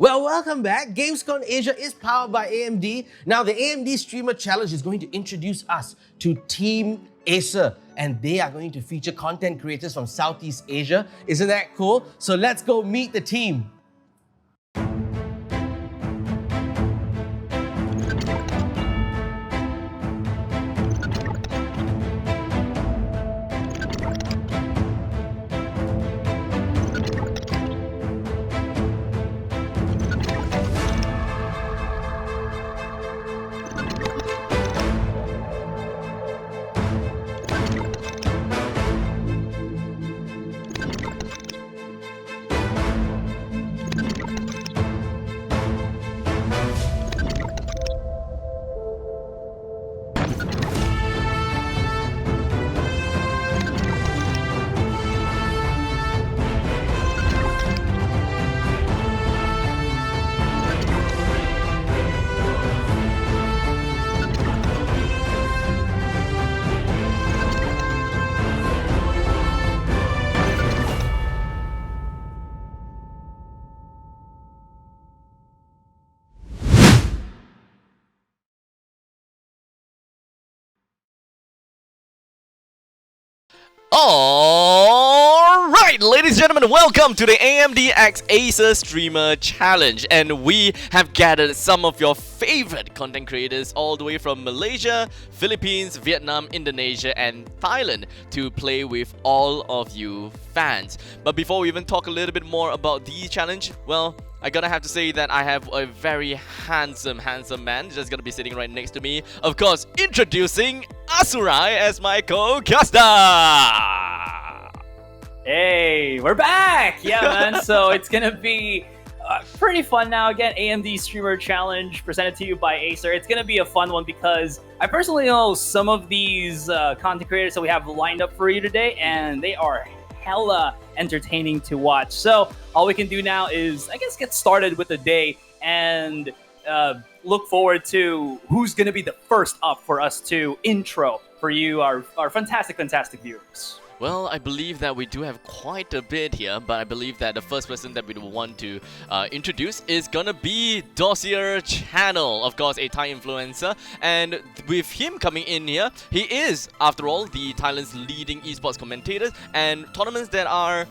Well, welcome back. Gamescom Asia is powered by AMD. Now, the AMD Streamer Challenge is going to introduce us to Team Acer, and they are going to feature content creators from Southeast Asia. Isn't that cool? So let's go meet the team. Alright, ladies and gentlemen, welcome to the AMD x Acer Streamer Challenge. And we have gathered some of your favorite content creators all the way from Malaysia, Philippines, Vietnam, Indonesia, and Thailand to play with all of you fans. But before we even talk a little bit more about the challenge, well, I gotta have to say that I have a very handsome man just gonna be sitting right next to me. Of course, introducing Asurai as my co-caster! Hey, we're back! Yeah, man. So it's gonna be pretty fun now. Again, AMD Streamer Challenge presented to you by Acer. It's gonna be a fun one because I personally know some of these content creators that we have lined up for you today, and they are hella entertaining to watch. So all we can do now is, I guess, get started with the day and look forward to who's gonna be the first up for us to intro for you, our fantastic viewers. Well, I believe that we do have quite a bit here, but I believe that the first person that we want to introduce is gonna be Dossier Channel, of course, a Thai influencer. And with him coming in here, he is, after all, the Thailand's leading esports commentators, and tournaments that are,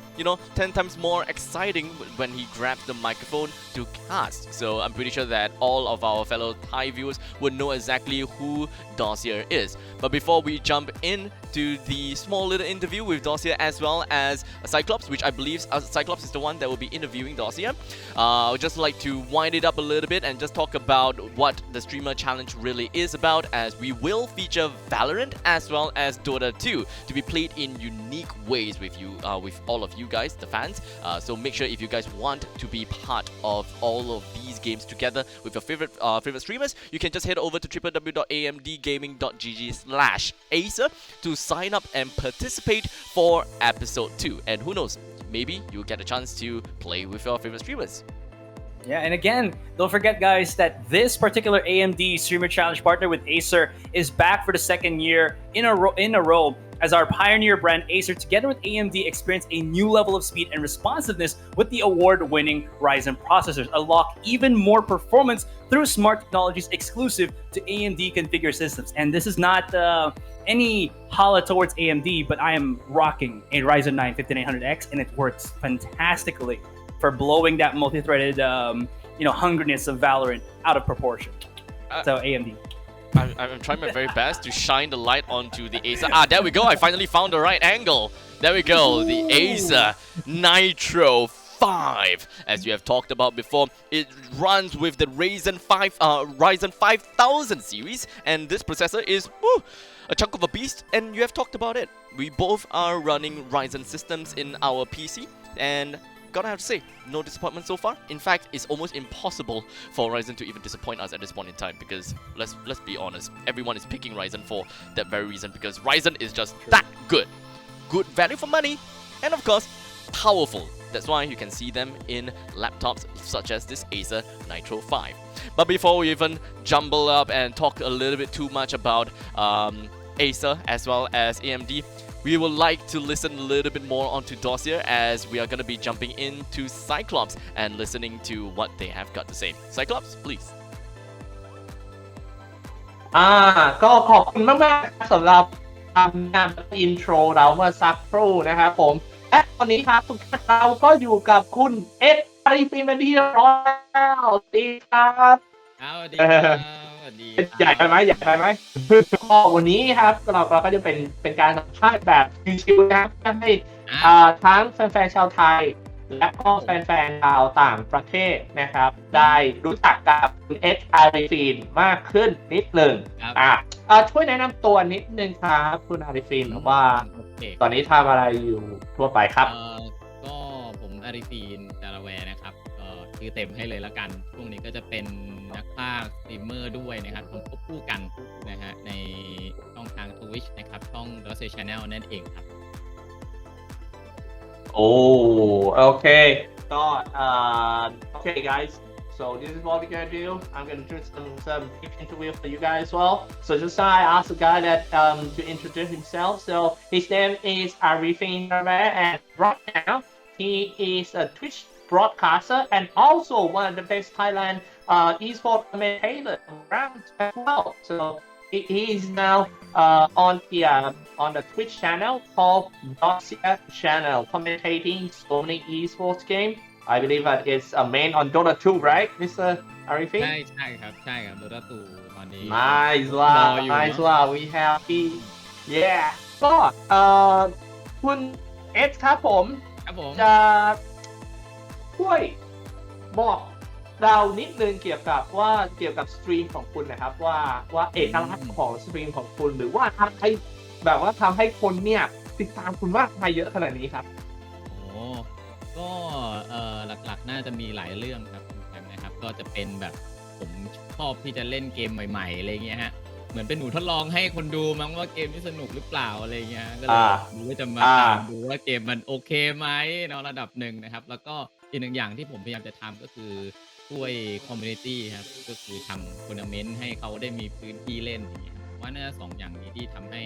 10 times more exciting when he grabs the microphone to cast. So I'm pretty sure that all of our fellow Thai viewers would know exactly who Dossier is. But before we jump into the small little interview with Dossier as well as Cyclops, which I believe Cyclops is the one that will be interviewing Dossier, I would just like to wind it up a little bit and just talk about what the Streamer Challenge really is about, as we will feature Valorant as well as Dota 2 to be played in unique ways with you, with all of you guys, the fans. So make sure if you guys want to be part of all of these games together with your favorite streamers, you can just head over to www.amdgaming.gg/Acer to sign up and participate for episode 2. And who knows, maybe you'll get a chance to play with your favorite streamers. Yeah, and again, don't forget, guys, that this particular AMD Streamer Challenge partner with Acer is back for the second year in a row as our pioneer brand Acer, together with AMD, experience a new level of speed and responsiveness with the award-winning Ryzen processors. Unlock even more performance through smart technologies exclusive to AMD configure systems. And this is not any holla towards AMD, but I am rocking a Ryzen 9 5900X, and it works fantastically for blowing that multi-threaded, hungriness of Valorant out of proportion. So AMD. I'm trying my very best to shine the light onto the Acer. There we go. I finally found the right angle. There we go. The Acer Nitro 5, as you have talked about before. It runs with the Ryzen 5000 series, and this processor is a chunk of a beast, and you have talked about it. We both are running Ryzen systems in our PC, and gotta have to say, no disappointment so far. In fact, it's almost impossible for Ryzen to even disappoint us at this point in time, because let's be honest, everyone is picking Ryzen for that very reason, because Ryzen is just that good. Good value for money, and of course, powerful. That's why you can see them in laptops such as this Acer Nitro 5. But before we even jumble up and talk a little bit too much about Acer as well as AMD, we would like to listen a little bit more onto Dossier as we are going to be jumping into Cyclops and listening to what they have got to say. Cyclops, please. ก็ขอบคุณมากๆสำหรับงานอินโทรเราเมื่อสักครู่นะครับผมและตอนนี้ครับทุกท่านเราก็อยู่กับคุณเอ็ดอาริฟินเป็นที่เรียบร้อยแล้วสวัสดีครับสวัสดีครับสวัสดีใหญ่ไปไหมก็วันนี้ครับเราก็จะเป็นการสัมภาษณ์แบบชิวๆนะครับให้ทั้งแฟนๆชาวไทยและก็แฟนๆชาวต่างประเทศนะครับได้รู้จักกับคุณเอ็ดอาริฟินมากขึ้นนิดหนึ่งช่วยแนะนำตัวนิดนึงครับคุณอาริฟินว่าตอนนี้ทำอะไรอยู่ทั่วไปครับก็ผมอาริฟินดาราแวร์นะครับชื่อเต็มให้เลยแล้วกันช่วงนี้ก็จะเป็นนักพากย์สตรีมเมอร์ด้วยนะครับผมควบคู่กันนะฮะในช่องทาง Twitch นะครับช่อง Dossier Channel นั่นเองครับOkay. So, okay, guys. So this is what we're gonna do. I'm gonna do some brief interview for you guys as well. So just I asked the guy that to introduce himself. So his name is Arifin Narwar, and right now he is a Twitch broadcaster and also one of the best Thailand esports commentators around as well. So he is now on the Twitch channel called Dossier Channel, commentating so many esports games. I believe that it's a main on Dota 2, right, Mr. Arifin? ใช่ครับ Dota 2 ตอนนี้ Nice one. We happy. Yeah. ก็คุณเอสครับผมจะช่วยบอกเรานิดนึงเกี่ยวกับสตรีมของคุณนะครับว่าเอกลักษณ์ของสตรีมของคุณหรือว่าอะไรแบบว่าทำให้คนเนี่ยติดตามคุณมากมายเยอะขนาดนี้ครับก็หลักๆน่าจะมีหลายเรื่องครับคุณแชมป์นะครับก็จะเป็นแบบผมชอบที่จะเล่นเกมใหม่ๆอะไรเงี้ยฮะเหมือนเป็นหนูทดลองให้คนดูมั้งว่าเกมนี้สนุกหรือเปล่าอะไรเงี้ยก็เลยดูว่าจะมาตามดูว่าเกมมันโอเคไหมเนาะระดับหนึ่งนะครับแล้วก็อีกหนึ่งอย่างที่ผมพยายามจะทำก็คือช่วยคอมมูนิตี้ครับก็คือทำทัวร์นาเมนต์ให้เขาได้มีพื้นที่เล่นอย่างเงี้ยว่าน่าจะ2อย่างนี้ที่ทำให้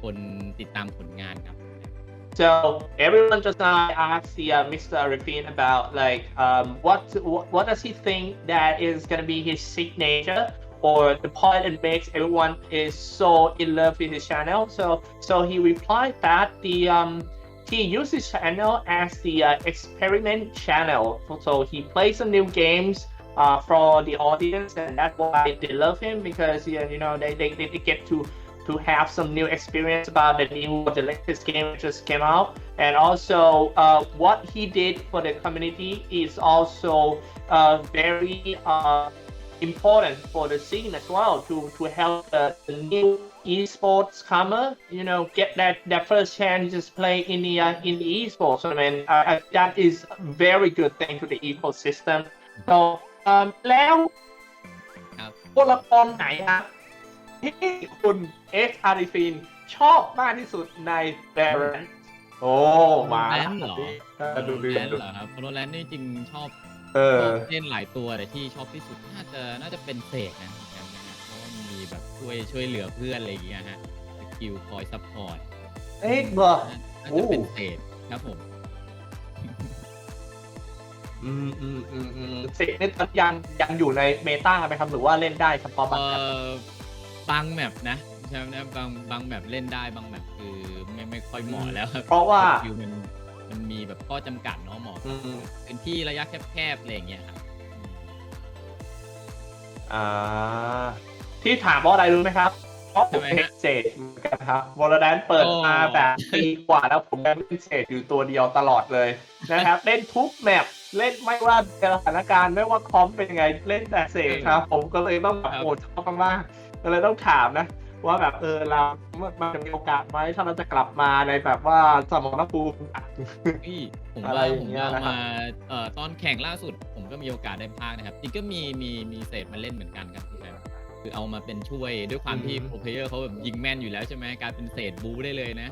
คนติดตามผลงานครับ So everyone just asked Mr. Arifin about like what does he think that is gonna be his signature or the part that makes everyone is so in love with his channel. So he replied that he uses his channel as the experiment channel. So he plays some new games for the audience, and that's why they love him because they get to have some new experience about the latest game that just came out. And also what he did for the community is also very important for the scene as well to help the new esports comer get that first chance to just play in the esports. So I mean that is very good thing to the ecosystem. So แล้วตัวละครไหนครับที่คุณเอสอาริฟินชอบมากที่สุดในแบรนด์มาแลนด์เหรอครับโรแลนด์นี่จริงชอบเล่นหลายตัวแต่ที่ชอบที่สุดน่าจะเป็นเสกนะเพราะว่ามีแบบช่วยเหลือเพื่อนอะไรอย่างเงี้ยฮะสกิลคอยซัพพอร์ตเหรอน่าจะเป็นเสกครับผมเสกนี่ยังอยู่ในเมตาไหมครับหรือว่าเล่นได้เฉพาะบางแมปนะใช่ไหมบางแมปเล่นได้บางแมปคือไม่ค่อยเหมาะแล้วเพราะว่ามันมีแบบข้อจำกัดเนาะเหมาะพื้นที่ระยะแคบๆอะไรอย่างเงี้ยครับที่ถามเพราะอะไรรู้ไหมครับเพราะผมเล่นเศษเหมือนกันครับวอลเลนเปิดมาแบบปีกว่าแล้วผมยังเล่นเศษอยู่ตัวเดียวตลอดเลยนะครับเล่นทุกแมปเล่นไม่ว่าสถานการณ์ไม่ว่าคอมเป็นยังไงเล่นแต่เศษครับผมก็เลยต้องแบบชอบมากๆก็เลยต้องถามนะว่าแบบเรามันจะมีโอกาสไหมถ้าเราจะกลับมาในแบบว่าสมรภูมิผมว่ามาตอนแข่งล่าสุดผมก็มีโอกาสได้พากย์นะครับจริงก็มีเศษมาเล่นเหมือนกันครับพี่แชมป์คือเอามาเป็นช่วยด้วยความที่โปรเพลเยอร์เขาแบบยิงแม่นอยู่แล้วใช่ไหมกลายเป็นเศษบู๊ได้เลยนะ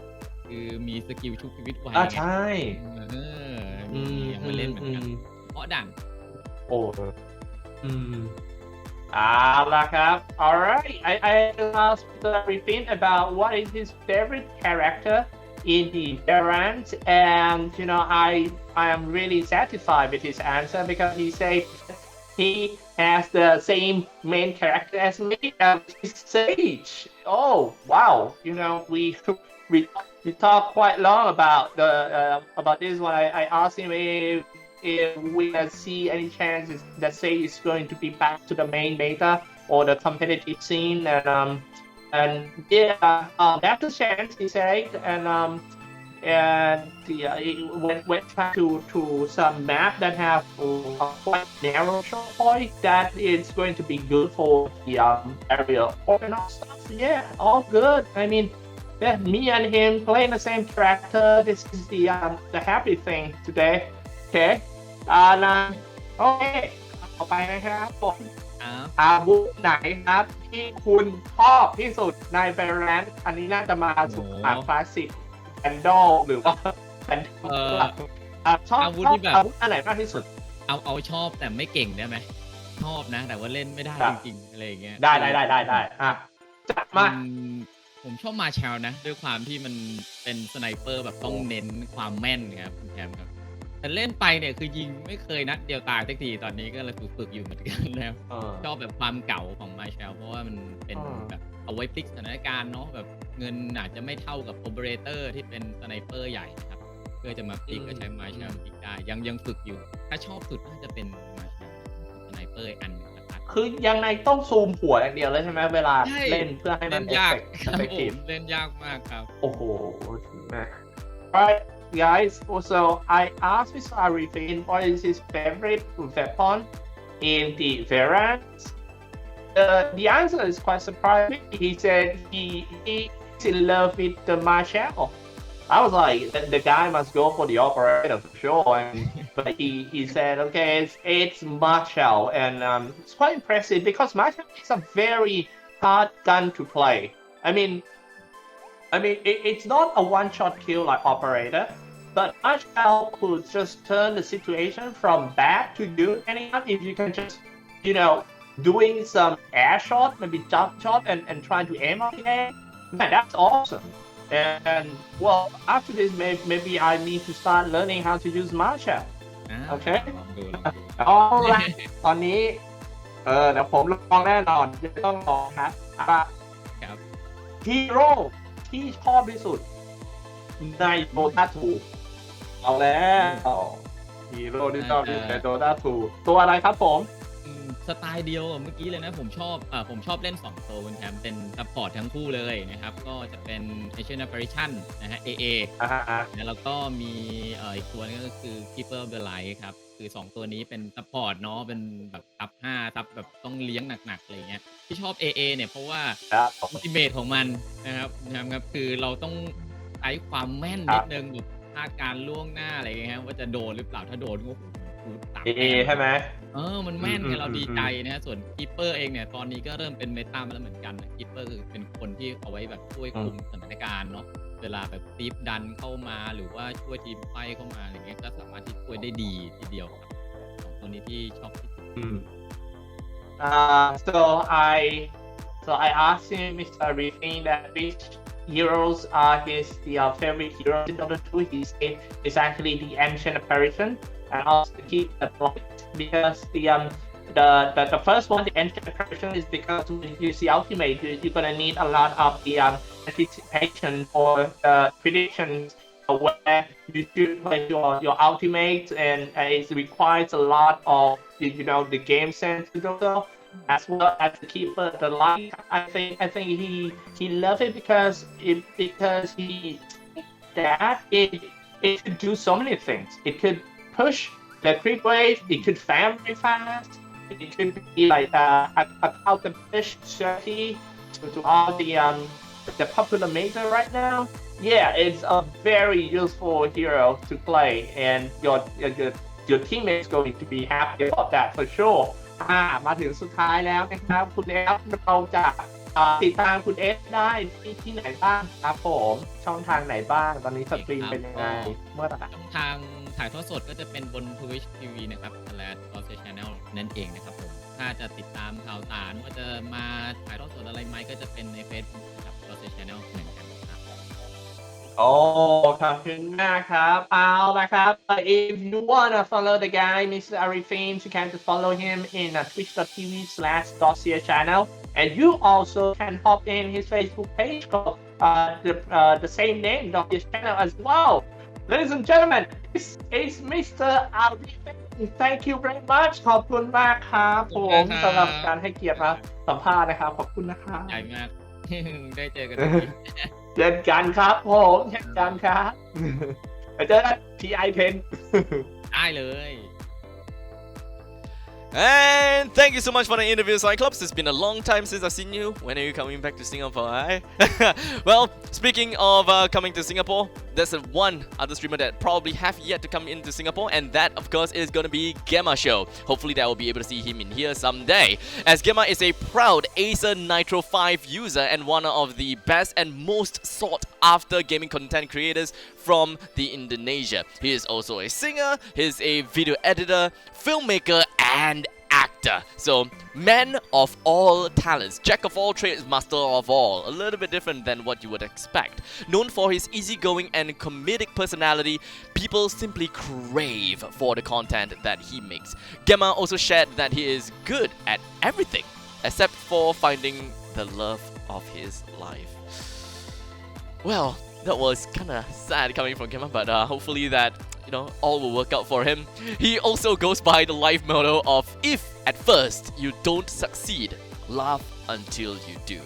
คือมีสกิลชุบชีวิตไวใช่มีมาเล่นเหมือนกันเพราะดันAlright, I asked Mr. Arifin about what is his favorite character in the variant, and I am really satisfied with his answer because he said he has the same main character as me, and he's Sage. Oh wow! We we talked quite long about this one. I asked him if we can see any chances that Sage is going to be back to the main meta or the competitive scene, and yeah, that's a chance, he said, and went to some map that have a quite narrow shot point that is going to be good for the area orthodox stuff. Yeah, all good. I mean, yeah, me and him playing the same character. This is the happy thing today. Okay, and okay, ต่อไปนะครับผม อาวุธไหนครับที่คุณชอบที่สุดในแบรนด์อันนี้น่าจะมาสุดคลาสสิกแอนดอลหรือว่าแอนดอลชอบอาวุธอันไหนมากที่สุดเอาชอบแต่ไม่เก่งได้ไหมชอบนะแต่ว่าเล่นไม่ได้จริงๆอะไรอย่างเงี้ยได้จัดมาผมชอบมาแชลนะด้วยความที่มันเป็นสไนเปอร์แบบต้องเน้นความแม่นครับคุณแชมป์ครับแต่เล่นไปเนี่ยคือยิงไม่เคยนัดเดียวตายสักทีตอนนี้ก็เลยฝึกอยู่เหมือนกันแล้วชอบแบบความเก่าของมาแชลเพราะว่ามันเป็นแบบเอาไว้พลิกสถานการณ์เนาะแบบเงินอาจจะไม่เท่ากับโอเปอเรเตอร์ที่เป็นสไนเปอร์ใหญ่ครับเพื่อจะมาพลิกก็ใช้มาแชลพลิกได้ยังฝึกอยู่ถ้าชอบสุดน่าจะเป็นมาแชลสไนเปอร์อันนึงคือยังไงต้องซูมหัวอย่างเดียวเลยใช่ไหมเวลาเล่นเพื่อให้มันยากเล่นยากมากครับโอ้โห Alright guys also I asked Mr. Arifin what is his favorite weapon in the variant the answer is quite surprising he said he's in love with the Marshall I was like, the guy must go for the operator for sure. But he said, okay, it's Marshall. And it's quite impressive because Marshall is a very hard gun to play. I mean, it's not a one-shot kill like operator, but Marshall could just turn the situation from bad to good anytime if you can just, doing some air shot, maybe jump shot and trying to aim on the air. Man, that's awesome.And well, after this, maybe I need to start learning how to use Marshall. Okay. Alright. ตอนนี้เดี๋ยวผมลองแน่นอนจะต้องลองครับฮีโร่ที่ชอบที่สุดในโดตา2เอาแล้วฮีโร่ที่ชอบที่สุดในโดตา2ตัวอะไรครับผมสไตล์เดียวเมื่อกี้เลยนะผมชอบเล่น2ตัวคุณแชมป์เป็นซัพพอร์ตทั้งคู่เลยนะครับก็จะเป็น Asian Apparition นะฮะ AA แล้วก็มีอีกตัวนึงก็คือ Keeper of the Light ครับคือ2ตัวนี้เป็นซัพพอร์ตเนาะเป็นแบบซับ5ซับแบบต้องเลี้ยงหนักๆอะไรเงี้ยที่ชอบ AA เนี่ยเพราะว่าอัลติเมทของมันนะครับครับคือเราต้องใช้ความแม่นนิดนึงแบบคาดการล่วงหน้าอะไรเงี้ยว่าจะโดนหรือเปล่าถ้าโดนก็เอใช่ไหมมันแม่นไงเราดีใจนะส่วนคีปเปอร์เองเนี่ยตอนนี้ก็เริ่มเป็นเมตามาแล้วเหมือนกันคีปเปอร์คือเป็นคนที่เอาไว้แบบช่วยคุมสถานการณ์เนาะเวลาแบบตีฟดันเข้ามาหรือว่าช่วยทีมไฟเข้ามาอะไรเงี้ยก็สามารถที่ช่วยได้ดีทีเดียวครับตัวนี้ที่ชอบที่สุดso I asked him Mr. Rifin that which heroes are his favorite heroes in Dota 2 he said it's actually the Ancient Apparition.And also keep the point because the first one, the Ancient Apparition, is because when you use the ultimate, you're gonna need a lot of the anticipation for the predictions where you should play your ultimate, and it requires a lot of the game sense as well as the keeper. The light, I think he loved it because he that it could do so many things. It could push the creep wave, it could farm very fast, it could be like a counter push strategy to all the popular meta right now. Yeah, it's a very useful hero to play, and your teammates going to be happy about that for sure. มาถึงสุดท้ายแล้วนะครับคุณเอฟเราจะติดตามคุณเอฟได้ที่ไหนบ้างครับผมช่องทางไหนบ้างตอนนี้สตรีมเป็นยังไงเมื่อไหร่ช่องทางถ่ายทอดสดก็จะเป็นบน Twitch TV นะครับ Dossier Channel นั่นเองนะครับผมถ้าจะติดตามข่าวสารว่าจะมาถ่ายทอดสดอะไรไหมก็จะเป็นใน Facebook นะครับ Dossier Channel เหมือนกันครับ Oh, ขอบคุณมากครับ เอาละครับ if you wanna follow the guy Mr. Arifin you can just follow him in twitch.tv/Dossier Channel and you also can hop in his Facebook page called the same name Dossier Channel as well. Ladies and gentlemen, this is Mr. Arifin. Thank you very much ขอบคุณมากครับผมสำหรับการให้เกียรติมาสัมภาษณ์นะครับขอบคุณนะครับ ใหญ่มาก ได้เจอกันอีก เช่นกันครับผมเช่นกันครับไปเจอกัน TI Pen ได้เลย And thank you so much for the interview, Cyclops. It's been a long time since I've seen you. When are you coming back to Singapore? Eh? Well, speaking of coming to Singapore, there's one other streamer that probably have yet to come into Singapore, and that, of course, is going to be Gema Show. Hopefully, that will be able to see him in here someday. As Gemma is a proud Acer Nitro 5 user and one of the best and most sought-after gaming content creators from the Indonesia. He is also a singer, he's a video editor, filmmaker, and actor. So, man of all talents, jack of all trades, master of all. A little bit different than what you would expect. Known for his easygoing and comedic personality, people simply crave for the content that he makes. Gemma also shared that he is good at everything except for finding the love of his life. Well, that was kinda sad coming from Gemma, but hopefully that, you know, all will work out for him. He also goes by the life motto of, if at first you don't succeed, laugh until you do.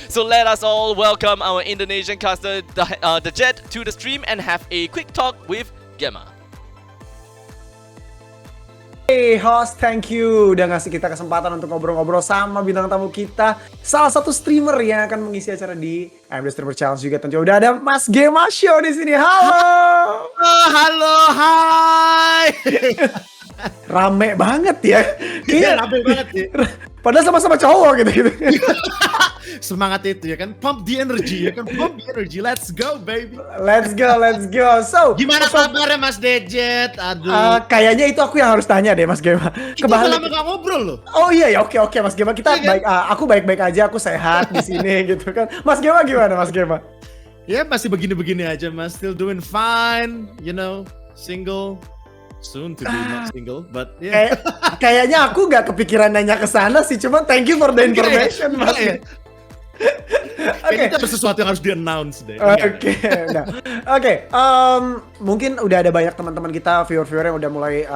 So let us all welcome our Indonesian caster, the Jet, to the stream and have a quick talk with Gemma. Hey host, thank you udah ngasih kita kesempatan untuk ngobrol-ngobrol sama bintang tamu kita, salah satu streamer yang akan mengisi acara di AMD Streamer Challenge juga. Tentu udah ada Mas Gema Show di sini. Halo. Halo, hai. Rame banget ya. Iya, rame banget ya. Padahal sama-sama cowok gitu. Semangat itu ya kan, pump the energy ya kan, pump the energy. Let's go baby. Let's go, let's go. So, gimana kabarnya Mas Dejet? Aduh. Kayaknya itu aku yang harus tanya deh Mas Gema. Kita udah lama gak ngobrol loh. Oh iya ya, oke Mas Gema. Kita baik, aku baik-baik aja, aku sehat di sini gitu kan. Mas Gema gimana Mas Gema? Ya masih begini-begini aja Mas, still doing fine, you know, single. Soon to be not single, but yeah. Kayaknya aku nggak kepikiran nanya ke sana sih, cuma thank you for the information Mas. Oke, itu ada sesuatu yang harus di-announce deh. Oke, mungkin udah ada banyak teman-teman kita, viewer-viewer yang udah mulai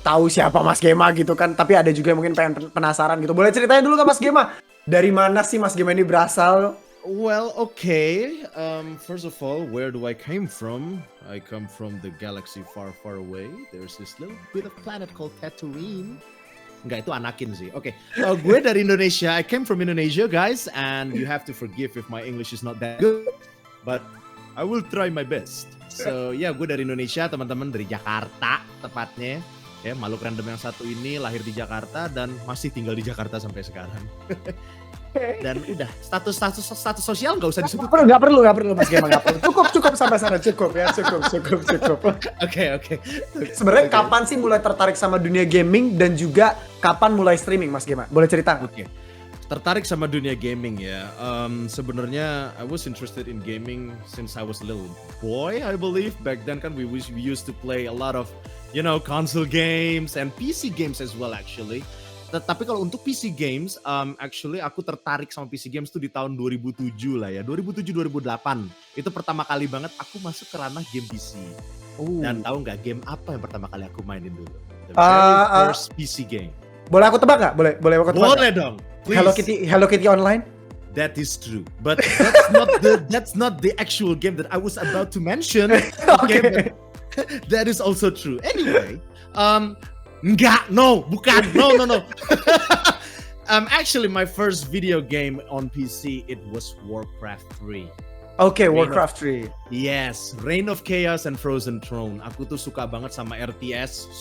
tahu siapa Mas Gema gitu kan, tapi ada juga yang mungkin pengen penasaran gitu. Boleh ceritain dulu kan Mas Gema, dari mana sih Mas Gema ini berasal? Well, okay. First of all, where do I came from? I come from the galaxy far, far away. There's this little bit of planet called Tatooine. Enggak, itu Anakin sih. Oke, gue dari Indonesia. I came from Indonesia, guys. And you have to forgive if my English is not that good. But I will try my best. So, ya, gue dari Indonesia, teman-teman, dari Jakarta, tepatnya. Ya, makhluk random yang satu ini lahir di Jakarta dan masih tinggal di Jakarta sampai sekarang. Dan udah status sosial nggak usah disebut. Nggak perlu Mas Gema, nggak perlu. Cukup sampai sana, cukup. Oke. Sebenarnya kapan sih mulai tertarik sama dunia gaming dan juga kapan mulai streaming Mas Gema? Boleh cerita? Oke. Tertarik sama dunia gaming ya. Sebenarnya I was interested in gaming since I was a little boy, I believe. Back then kan we used to play a lot of, you know, console games and PC games as well actually. Tapi kalau untuk PC games, actually aku tertarik sama PC games tuh di tahun 2007 lah ya. 2007-2008. Itu pertama kali banget aku masuk ke ranah game PC. Dan tahu nggak game apa yang pertama kali aku mainin dulu? The very first PC game. Boleh aku tebak nggak? Boleh aku tebak? Boleh dong. Please. Hello Kitty Online? That is true, but that's not the actual game that I was about to mention. Okay. That is also true. Anyway, bukan. No. Actually, my first video game on PC, it was Warcraft 3. Okay, Warcraft 3. Yes, Reign of Chaos and Frozen Throne. Aku tuh suka banget sama RTS,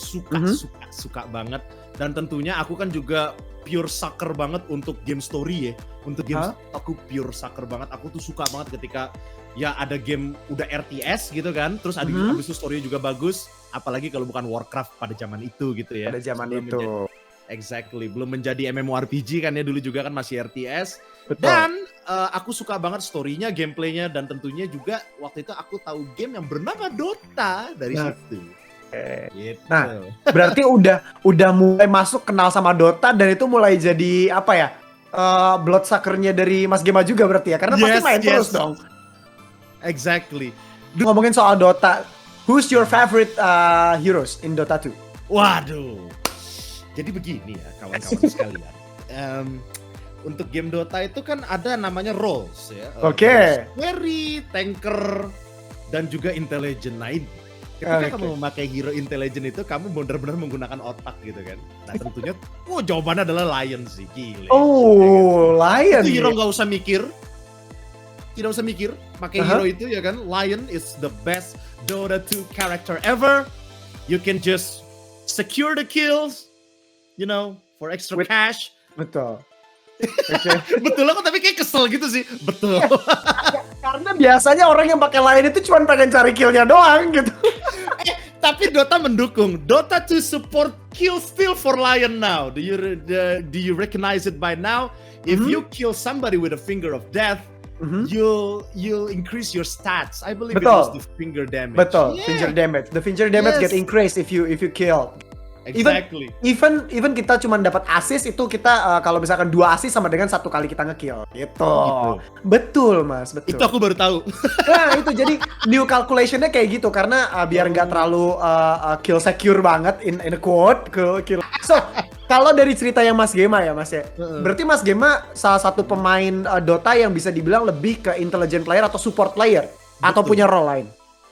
suka banget. Dan tentunya aku kan juga pure sucker banget untuk game story ya. Untuk game aku pure sucker banget. Aku tuh suka banget ketika ya ada game udah RTS gitu kan, terus habis itu story-nya juga bagus, apalagi kalau bukan Warcraft pada zaman itu gitu ya. Pada zaman itu. Exactly, belum menjadi MMORPG kan ya, dulu juga kan masih RTS. Betul. Dan aku suka banget story-nya, gameplaynya, dan tentunya juga waktu itu aku tahu game yang bernama Dota dari Nah. situ. Gitu. Nah, berarti udah mulai masuk kenal sama Dota dan itu mulai jadi apa ya? Blood sucker-nya dari Mas Gema juga berarti ya, karena pasti Yes, main yes. terus dong. Exactly. Ngomongin soal Dota, who's your favorite heroes in Dota 2? Waduh. Jadi begini ya kawan-kawan sekalian. Untuk game Dota itu kan ada namanya roles ya. Oke. Carry, tanker, dan juga intelligent lain. Ketika kamu memakai hero intelligent itu, kamu benar-benar menggunakan otak gitu kan. Nah tentunya, jawabannya adalah Lion sih, gile. Oh, Lion. Itu ya? hero nggak usah mikir. Tidak usah mikir, pakai hero itu ya kan. Lion is the best Dota 2 character ever. You can just secure the kills, you know, for extra cash. Betul. Oke. Betul aku tapi kayak kesel gitu sih. Betul. Karena biasanya orang yang pakai Lion itu cuma pengen cari kill-nya doang gitu. Tapi Dota mendukung. Dota 2 support kill steal for Lion now. Do you recognize it by now? If you kill somebody with a finger of death, you'll increase your stats. I believe it was the finger damage. Betul, Yeah. finger damage. The finger damage get Yes. increased if you kill. Exactly. Even kita cuma dapat assist itu kita kalau misalkan 2 assist sama dengan 1 kali kita nge-kill gitu. Betul Mas, betul. Itu aku baru tahu. Nah itu jadi new calculation-nya kayak gitu karena biar nggak terlalu kill secure banget in a quote kill. So kalau dari cerita yang Mas Gema ya Mas ya, berarti Mas Gema salah satu pemain Dota yang bisa dibilang lebih ke intelligent player atau support player atau punya role lain.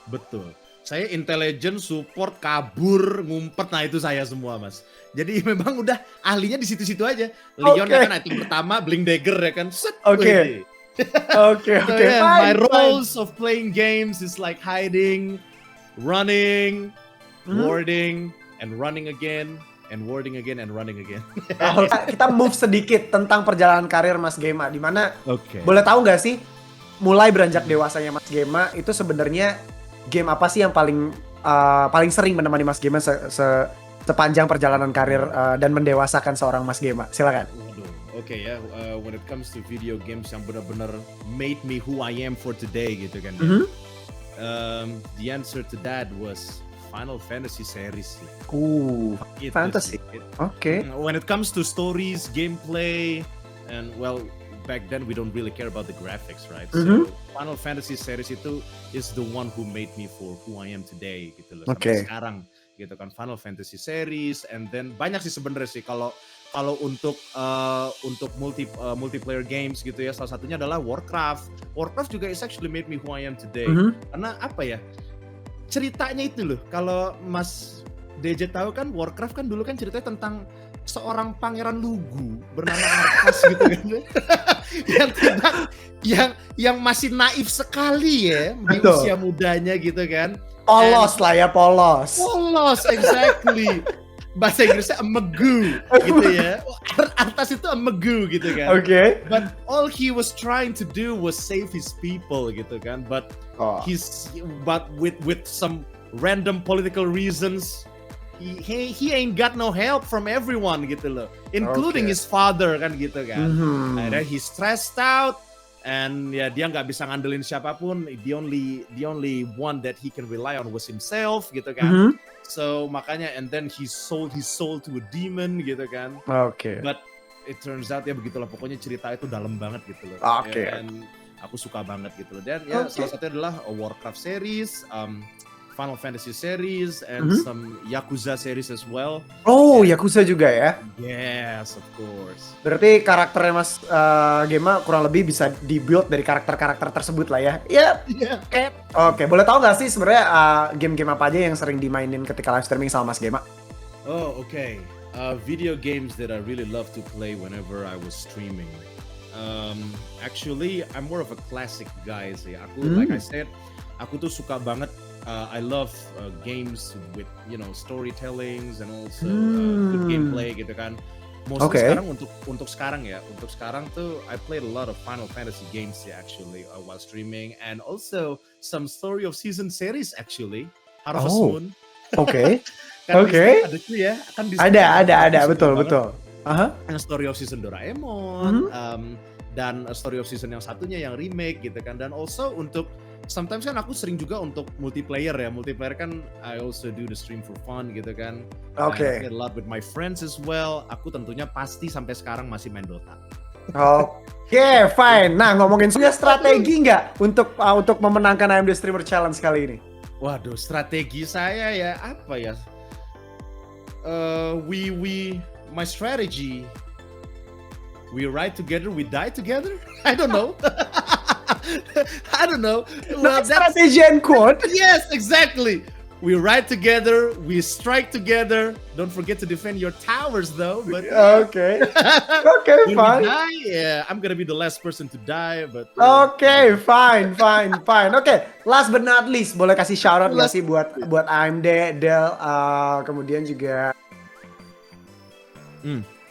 Betul. Saya intelligent, support, kabur, ngumpet, nah itu saya semua mas. Jadi memang udah ahlinya di situ-situ aja. Leon ya kan I think pertama, Blink Dagger ya kan. Oke. Oke. My roles of playing games is like hiding, running, warding, and running again, and warding again, and running again. Kita move sedikit tentang perjalanan karir Mas Gema, di mana Oke. boleh tahu nggak sih mulai beranjak dewasanya Mas Gema itu sebenarnya game apa sih yang paling sering menemani Mas Gema sepanjang perjalanan karir dan mendewasakan seorang Mas Gema? Silakan. Oke ya, when it comes to video games yang benar-benar made me who I am for today gitu kan. The answer to that was Final Fantasy series. Gitu Fantasy. sih. Oke. When it comes to stories, gameplay, and well, back then we don't really care about the graphics, right? So Final Fantasy series itu is the one who made me for who I am today, gitu loh. Sampai sekarang, gitu kan. Final Fantasy series, and then banyak sih sebenarnya sih kalau untuk multiplayer games gitu ya, salah satunya adalah Warcraft. Warcraft juga is actually made me who I am today. Karena apa ya? Ceritanya itu loh. Kalau Mas DJ tahu kan Warcraft kan dulu kan ceritanya tentang seorang pangeran lugu bernama Arthas gitu kan. yang masih naif sekali ya di usia mudanya gitu kan. Polos lah ya, polos. Polos, exactly. Bahasa Inggrisnya amegu gitu ya. Arthas itu amegu gitu kan. Oke. But all he was trying to do was save his people gitu kan. But with some random political reasons, he ain't got no help from everyone gitu loh, including his father kan gitu kan. Akhirnya he stressed out and ya dia nggak bisa ngandelin siapapun. The only one that he can rely on was himself gitu kan. So makanya and then he sold his soul to a demon gitu kan. But it turns out ya begitulah, pokoknya cerita itu dalam banget gitu loh. Dan aku suka banget gitu loh. Dan ya salah satunya adalah a Warcraft series, Final Fantasy series, and some Yakuza series as well. Yakuza juga ya? Yes, of course. Berarti karakternya Mas Gema kurang lebih bisa dibuild dari karakter-karakter tersebut lah ya? Oke, boleh tahu nggak sih sebenarnya game-game apa aja yang sering dimainin ketika live streaming sama Mas Gema? Okay. Video games that I really love to play whenever I was streaming. Actually, I'm more of a classic guy sih. Aku, like I said, aku tuh suka banget. I love games with storytellings and also good gameplay gitu kan. Mostly sekarang untuk sekarang tuh I played a lot of Final Fantasy games actually while streaming, and also some Story of Season series actually. Harvest Moon. Kan Oke. ada tuh ya, kan di Ada, season betul, banget. betul. Aha. Yang Story of Season Doraemon, dan Story of Season yang satunya yang remake gitu kan. Dan also untuk sometimes kan aku sering juga untuk multiplayer ya. Multiplayer kan I also do the stream for fun gitu kan. Oke. I play a lot with my friends as well. Aku tentunya pasti sampai sekarang masih main Dota. Oke, fine. Nah, ngomongin punya strategi nggak untuk memenangkan AMD Streamer Challenge kali ini? Waduh, strategi saya ya apa ya? My strategy. We ride together, we die together. I don't know. I don't know. Well, Strategi and quote. Yes, exactly. We ride together, we strike together. Don't forget to defend your towers, though. But Oke, when we fine. die, yeah, I'm gonna be the last person to die. But Oke, fine. Oke, last but not least, boleh kasih shout out nggak sih buat AMD, Dell, kemudian juga.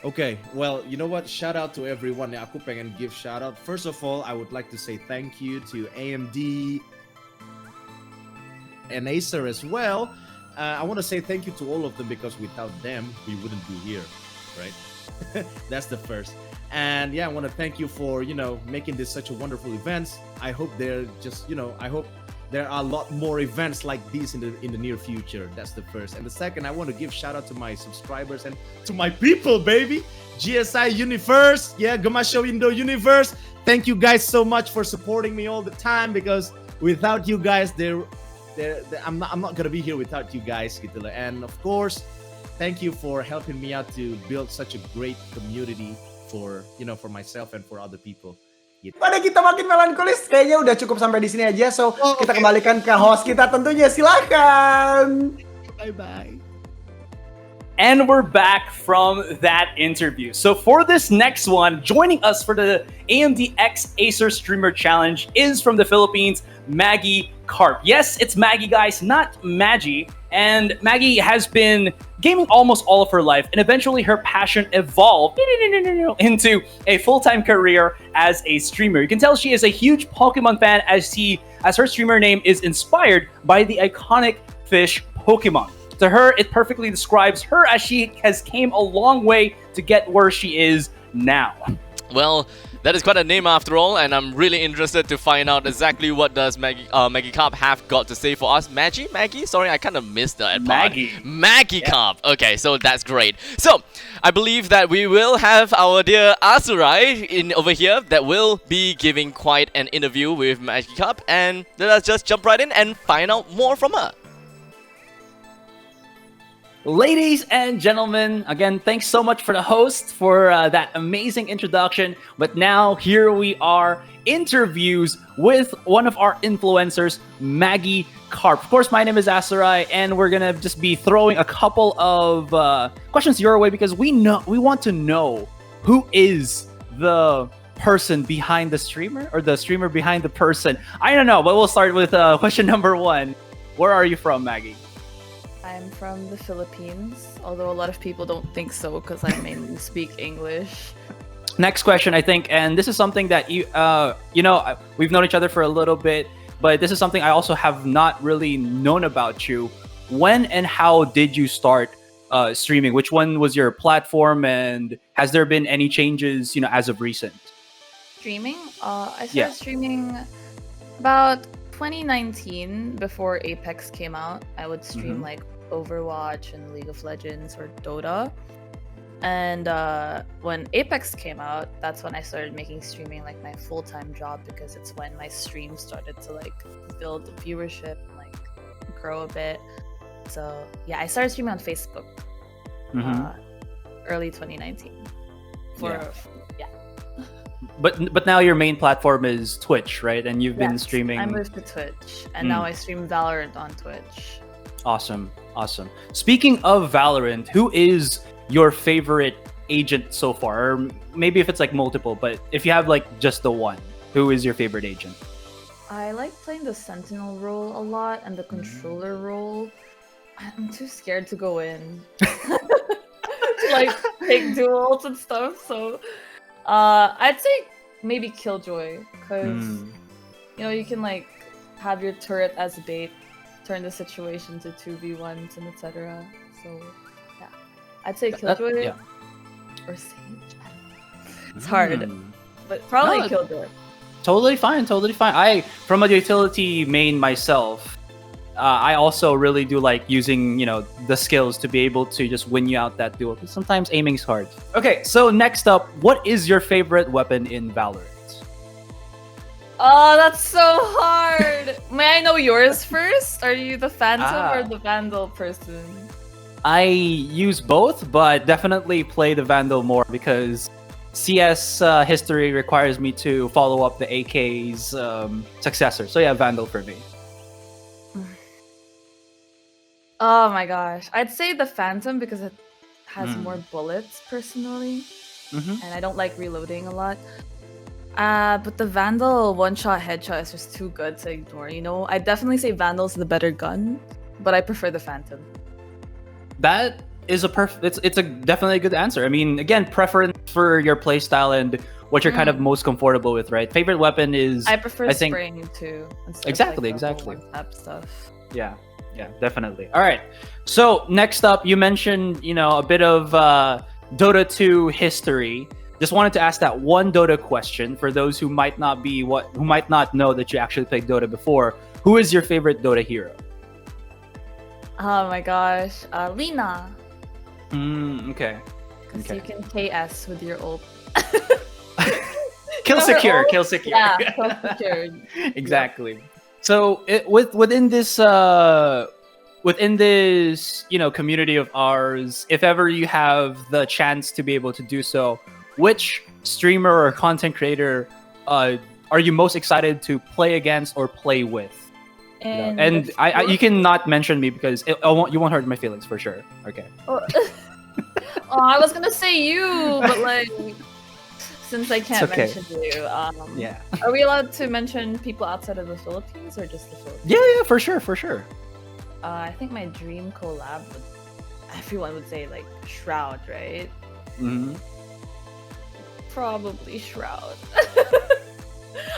Okay, well, you know what? Shout out to everyone. Ya, aku pengen give shout out. First of all, I would like to say thank you to AMD and Acer as well. I want to say thank you to all of them because without them, we wouldn't be here, right? That's the first. And yeah, I want to thank you for, making this such a wonderful event. I hope I hope there are a lot more events like these in the near future. That's the first. And the second, I want to give shout out to my subscribers and to my people, baby. GSI Universe, yeah, Gema Show Indo Universe. Thank you guys so much for supporting me all the time because without you guys, I'm not gonna be here without you guys, gitu loh. And of course, thank you for helping me out to build such a great community for myself and for other people. Pada kita makin melankolis, kayaknya udah cukup sampai di sini aja. So, kita kembalikan ke host kita tentunya. Silakan. Bye-bye. And we're back from that interview. So for this next one, joining us for the AMD X Acer Streamer Challenge is from the Philippines, MaggieKarp. Yes, it's Maggie, guys, not Maggie. And Maggie has been gaming almost all of her life, and eventually her passion evolved into a full-time career as a streamer. You can tell she is a huge Pokemon fan as her streamer name is inspired by the iconic fish Pokemon. To her, it perfectly describes her as she has came a long way to get where she is now. Well, that is quite a name after all, and I'm really interested to find out exactly what does MaggieKarp have got to say for us. Maggie? Sorry, I kind of missed that part. MaggieKarp. Yeah. Okay, so that's great. So, I believe that we will have our dear Asurai over here that will be giving quite an interview with MaggieKarp, and let us just jump right in and find out more from her. Ladies and gentlemen, again, thanks so much for the host for that amazing introduction. But now here we are, interviews with one of our influencers, MaggieKarp. Of course, my name is Asurai, and we're gonna just be throwing a couple of questions your way because we want to know who is the person behind the streamer or the streamer behind the person. I don't know, but we'll start with question number one. Where are you from, Maggie? I'm from the Philippines, although a lot of people don't think so because I mainly speak English. Next question, I think, and this is something that we've known each other for a little bit, but this is something I also have not really known about you. When and how did you start streaming? Which one was your platform, and has there been any changes, as of recent? Streaming? I started streaming about 2019, before Apex came out. I would stream like Overwatch and League of Legends or Dota. And when Apex came out, that's when I started making streaming like my full-time job because it's when my streams started to like build viewership and like grow a bit. So yeah, I started streaming on Facebook early 2019. But now your main platform is Twitch, right? And you've been streaming. I moved to Twitch, and now I stream Valorant on Twitch. Awesome. Speaking of Valorant, who is your favorite agent so far? Or maybe if it's like multiple, but if you have like just the one, who is your favorite agent? I like playing the Sentinel role a lot and the controller role. I'm too scared to go in. To like take duels and stuff, so I'd say maybe Killjoy, because you can like have your turret as bait, turn the situation to 2v1s and etc. So So yeah, I'd say Killjoy yeah. or Sage. I don't know. It's hard, but probably No, Killjoy. Totally fine, totally fine. I, from a utility main myself, I also really do like using, the skills to be able to just win you out that duel. Because sometimes aiming's hard. Okay, so next up, what is your favorite weapon in Valorant? Oh, that's so hard. May I know yours first? Are you the Phantom or the Vandal person? I use both, but definitely play the Vandal more because CS history requires me to follow up the AK's successor. So yeah, Vandal for me. Oh my gosh. I'd say the Phantom because it has more bullets personally. And I don't like reloading a lot. But the Vandal one-shot headshot is just too good to ignore, I definitely say Vandal's the better gun, but I prefer the Phantom. That is it's a definitely a good answer. I mean, again, preference for your playstyle and what you're kind of most comfortable with, right? Favorite weapon is I prefer think spraying too. Exactly. One-tap stuff. Yeah, definitely. All right. So next up, you mentioned, a bit of Dota 2 history. Just wanted to ask that one Dota question for those who might not know that you actually played Dota before. Who is your favorite Dota hero? Oh my gosh, Lina. Okay. Because you can KS with your ult. Kill secure. Yeah, kill secure. Exactly. So within this community of ours, if ever you have the chance to be able to do so, which streamer or content creator are you most excited to play against or play with? And you cannot mention me because you won't hurt my feelings for sure. Okay. Oh, I was gonna say you, but since I can't mention you, yeah. Are we allowed to mention people outside of the Philippines or just the Philippines? Yeah, for sure. I think my dream collab everyone would say Shroud, right? Probably Shroud.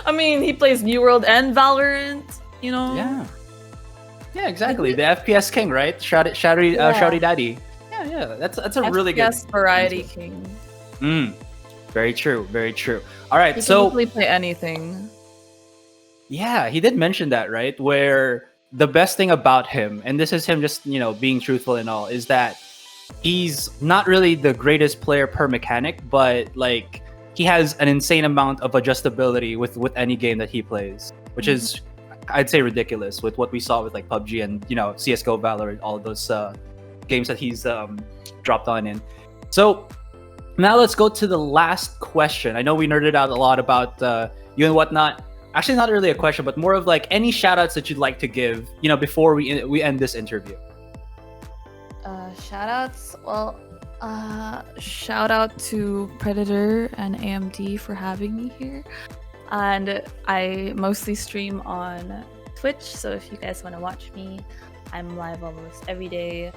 I mean, he plays New World and Valorant, Yeah, exactly. The FPS king, right? Shouty Daddy. Yeah. That's a really good variety king. Very true. All right, he so can easily play anything. Yeah, he did mention that, right? Where the best thing about him, and this is him just being truthful and all, is that he's not really the greatest player per mechanic, but he has an insane amount of adjustability with any game that he plays, which is, I'd say, ridiculous with what we saw with PUBG and CS:GO, Valorant, all of those games that he's dropped on in. So now let's go to the last question. I know we nerded out a lot about you and whatnot. Actually, not really a question, but more of any shout-outs that you'd like to give, before we end this interview. Shout-outs? Well, shout out to Predator and AMD for having me here. And I mostly stream on Twitch, so if you guys want to watch me, I'm live almost every day.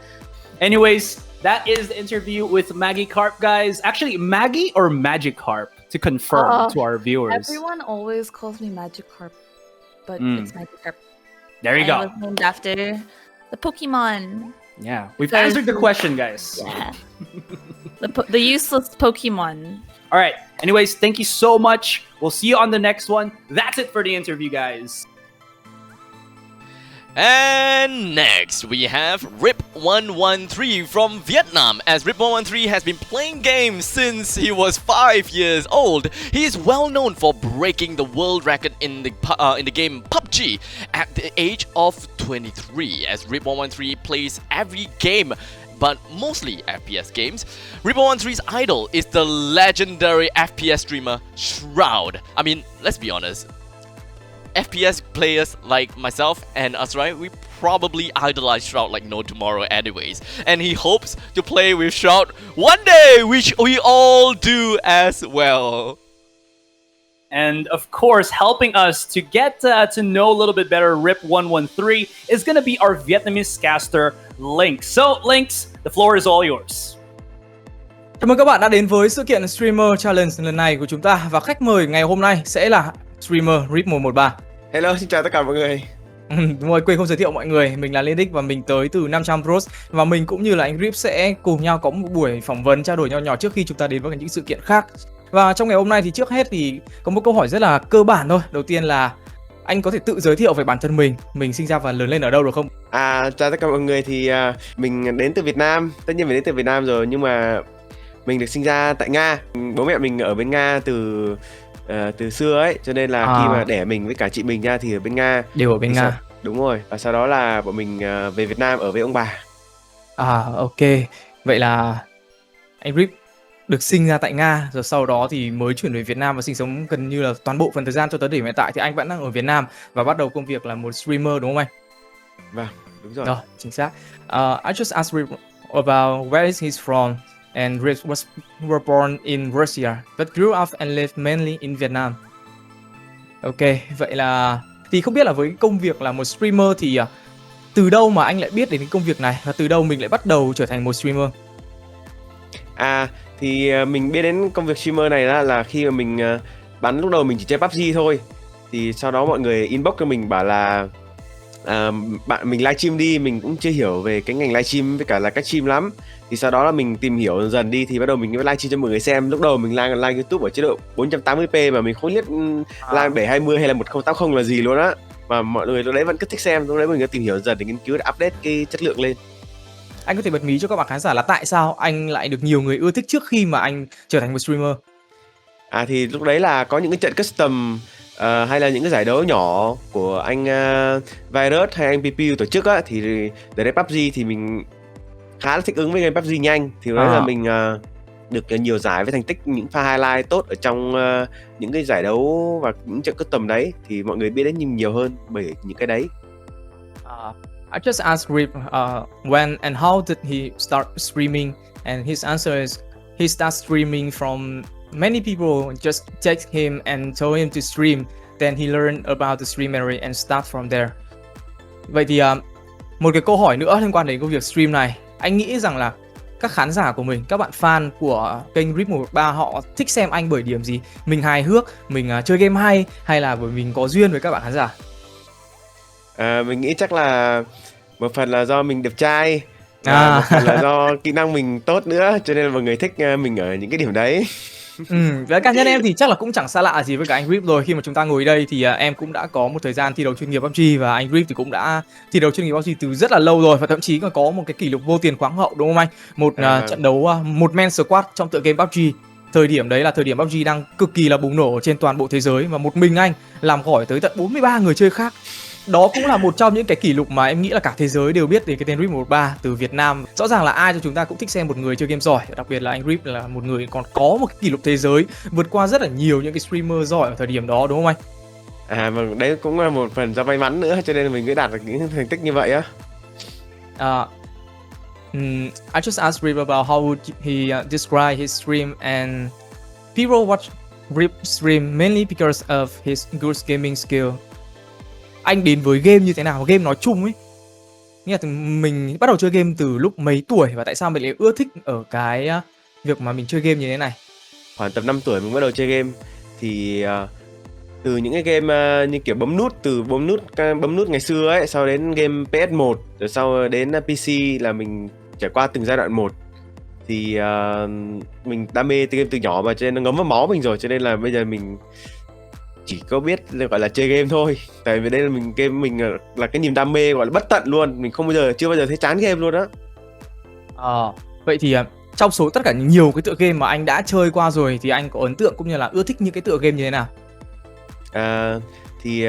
Anyways, that is the interview with MaggieKarp, guys. Actually, Maggie or MaggieKarp, to confirm to our viewers. Everyone always calls me MaggieKarp, but it's MaggieKarp. There you go. I was named after the Pokemon. Yeah, we've answered the question, guys. Yeah. the useless Pokemon. All right. Anyways, thank you so much. We'll see you on the next one. That's it for the interview, guys. And next, we have Rip113 from Vietnam. As Rip113 has been playing games since he was 5 years old, he is well known for breaking the world record in the game PUBG at the age of 23. As Rip113 plays every game, but mostly FPS games, Rip113's idol is the legendary FPS streamer Shroud. I mean, let's be honest. FPS players like myself and us, right? We probably idolize Shroud like no tomorrow anyways. And he hopes to play with Shroud one day, which we all do as well. And of course, helping us to get to know a little bit better Rip113 is going to be our Vietnamese caster, Lynx. So, Lynx, the floor is all yours. Chào mừng các bạn đã đến với sự kiện Streamer Challenge lần này của chúng ta. Và khách mời ngày hôm nay sẽ là streamer Rip113. Hello, xin chào tất cả mọi người. Đúng rồi, quên không giới thiệu mọi người, mình là Lendic và mình tới từ 500 Bros. Và mình cũng như là anh Rip sẽ cùng nhau có một buổi phỏng vấn trao đổi nho nhỏ trước khi chúng ta đến với những sự kiện khác. Và trong ngày hôm nay thì trước hết thì có một câu hỏi rất là cơ bản thôi. Đầu tiên là anh có thể tự giới thiệu về bản thân mình sinh ra và lớn lên ở đâu được không? Chào tất cả mọi người, thì mình đến từ Việt Nam, tất nhiên mình đến từ Việt Nam rồi, nhưng mà mình được sinh ra tại Nga. Bố mẹ mình ở bên Nga từ xưa ấy, cho nên là khi mà đẻ mình với cả chị mình ra thì ở bên Nga. Đều ở bên Nga. Đúng rồi, và sau đó là bọn mình về Việt Nam ở với ông bà. Ok, vậy là anh Rip được sinh ra tại Nga, rồi sau đó thì mới chuyển về Việt Nam và sinh sống gần như là toàn bộ phần thời gian cho tới điểm hiện tại thì anh vẫn đang ở Việt Nam và bắt đầu công việc là một streamer đúng không anh? Vâng, đúng rồi. Rồi, chính xác. I just asked Rip about where is he from, and Rip were born in Russia, but grew up and lived mainly in Vietnam. Ok, vậy là thì không biết là với công việc là một streamer thì từ đâu mà anh lại biết đến cái công việc này và từ đâu mình lại bắt đầu trở thành một streamer? Thì mình biết đến công việc streamer này là khi mà mình bắn, lúc đầu mình chỉ chơi PUBG thôi. Thì sau đó mọi người inbox cho mình bảo là bạn mình livestream đi, mình cũng chưa hiểu về cái ngành livestream với cả là cách stream lắm. Thì sau đó là mình tìm hiểu dần đi thì bắt đầu mình livestream cho mọi người xem. Lúc đầu mình live YouTube ở chế độ 480p mà mình không biết live 720 hay là 1080 là gì luôn á. Mà mọi người lúc đấy vẫn cứ thích xem, lúc đấy mình cứ tìm hiểu dần để nghiên cứu để update cái chất lượng lên. Anh có thể bật mí cho các bạn khán giả là tại sao anh lại được nhiều người ưa thích trước khi mà anh trở thành một streamer? Thì lúc đấy là có những cái trận custom hay là những cái giải đấu nhỏ của anh Virus hay anh PPU tổ chức á, thì để đấy PUBG thì mình khá là thích ứng với game PUBG nhanh, thì lúc đấy là mình được nhiều giải với thành tích, những pha highlight tốt ở trong những cái giải đấu và những trận custom đấy, thì mọi người biết đến nhiều hơn bởi những cái đấy. I just asked Rip when and how did he start streaming, and his answer is he started streaming from many people just text him and told him to stream, then he learned about the streamery and start from there. Vậy thì một cái câu hỏi nữa liên quan đến công việc stream này, anh nghĩ rằng là các khán giả của mình, các bạn fan của kênh Rip 113 họ thích xem anh bởi điểm gì? Mình hài hước, mình chơi game hay là bởi mình có duyên với các bạn khán giả? Mình nghĩ chắc là một phần là do mình đẹp trai, một phần là do kỹ năng mình tốt nữa, cho nên là mọi người thích mình ở những cái điểm đấy. Với cá nhân em thì chắc là cũng chẳng xa lạ gì với cả anh Rip rồi. Khi mà chúng ta ngồi đây thì em cũng đã có một thời gian thi đấu chuyên nghiệp PUBG và anh Rip thì cũng đã thi đấu chuyên nghiệp PUBG từ rất là lâu rồi, và thậm chí còn có một cái kỷ lục vô tiền khoáng hậu đúng không anh? Một trận đấu một man squad trong tựa game PUBG. Thời điểm đấy là thời điểm PUBG đang cực kỳ là bùng nổ trên toàn bộ thế giới, và một mình anh làm khỏi tới tận 43 người chơi khác. Đó cũng là một trong những cái kỷ lục mà em nghĩ là cả thế giới đều biết đến cái tên Rip 113 từ Việt Nam. Rõ ràng là ai cho chúng ta cũng thích xem một người chơi game giỏi, đặc biệt là anh Rip là một người còn có một cái kỷ lục thế giới vượt qua rất là nhiều những cái streamer giỏi ở thời điểm đó đúng không anh? Mà đấy cũng là một phần do may mắn nữa, cho nên là mình mới đạt được những thành tích như vậy á. I just asked Rip about how would he describe his stream, and people watch Rip stream mainly because of his good gaming skill. Anh đến với game như thế nào, game nói chung ấy, nghĩa là mình bắt đầu chơi game từ lúc mấy tuổi và tại sao mình lại ưa thích ở cái việc mà mình chơi game như thế này? Khoảng tầm 5 tuổi mình bắt đầu chơi game, thì từ những cái game như kiểu bấm nút ngày xưa ấy, sau đến game PS1, rồi sau đến PC là mình trải qua từng giai đoạn một. Thì mình đam mê game từ nhỏ mà, cho nên nó ngấm vào máu mình rồi, cho nên là bây giờ mình chỉ có biết gọi là chơi game thôi. Tại vì đây là mình là cái niềm đam mê gọi là bất tận luôn, mình chưa bao giờ thấy chán game luôn á. Vậy thì trong số tất cả nhiều cái tựa game mà anh đã chơi qua rồi thì anh có ấn tượng cũng như là ưa thích những cái tựa game như thế nào? Thì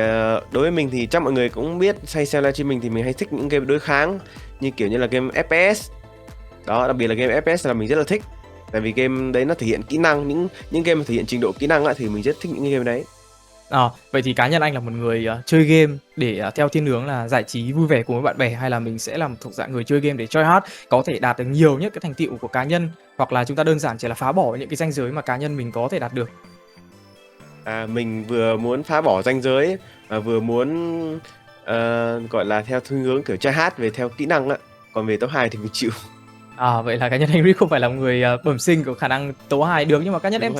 đối với mình thì chắc mọi người cũng biết, hay xem livestream mình thì mình hay thích những game đối kháng, như kiểu như là game FPS. Đó, đặc biệt là game FPS là mình rất là thích. Tại vì game đấy nó thể hiện kỹ năng, những game mà thể hiện trình độ kỹ năng thì mình rất thích những game đấy. Vậy thì cá nhân anh là một người chơi game để theo thiên hướng là giải trí vui vẻ cùng với bạn bè, hay là mình sẽ làm thuộc dạng người chơi game để try hard, có thể đạt được nhiều nhất cái thành tựu của cá nhân, hoặc là chúng ta đơn giản chỉ là phá bỏ những cái ranh giới mà cá nhân mình có thể đạt được? Mình vừa muốn phá bỏ ranh giới và vừa muốn gọi là theo thiên hướng kiểu try hard về theo kỹ năng á. Còn về top 2 thì mình chịu. Vậy là cá nhân anh Rip không phải là một người bẩm sinh có khả năng tấu hài được, nhưng mà cá nhân em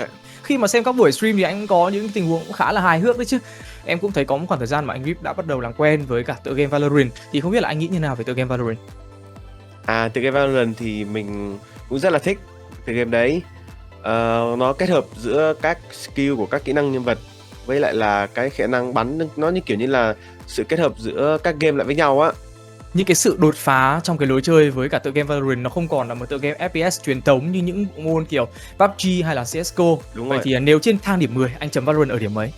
khi mà xem các buổi stream thì anh cũng có những tình huống cũng khá là hài hước đấy chứ. Em cũng thấy có một khoảng thời gian mà anh Rip đã bắt đầu làm quen với cả tựa game Valorant, thì không biết là anh nghĩ như nào về tựa game Valorant? Tựa game Valorant thì mình cũng rất là thích tựa game đấy. Nó kết hợp giữa các skill của các kỹ năng nhân vật với lại là cái khả năng bắn, nó như kiểu như là sự kết hợp giữa các game lại với nhau á. Những cái sự đột phá trong cái lối chơi với cả tựa game Valorant, nó không còn là một tựa game FPS truyền thống như những môn kiểu PUBG hay là CSGO. Đúng Vậy rồi. thì nếu trên thang điểm 10, anh chấm Valorant ở điểm mấy?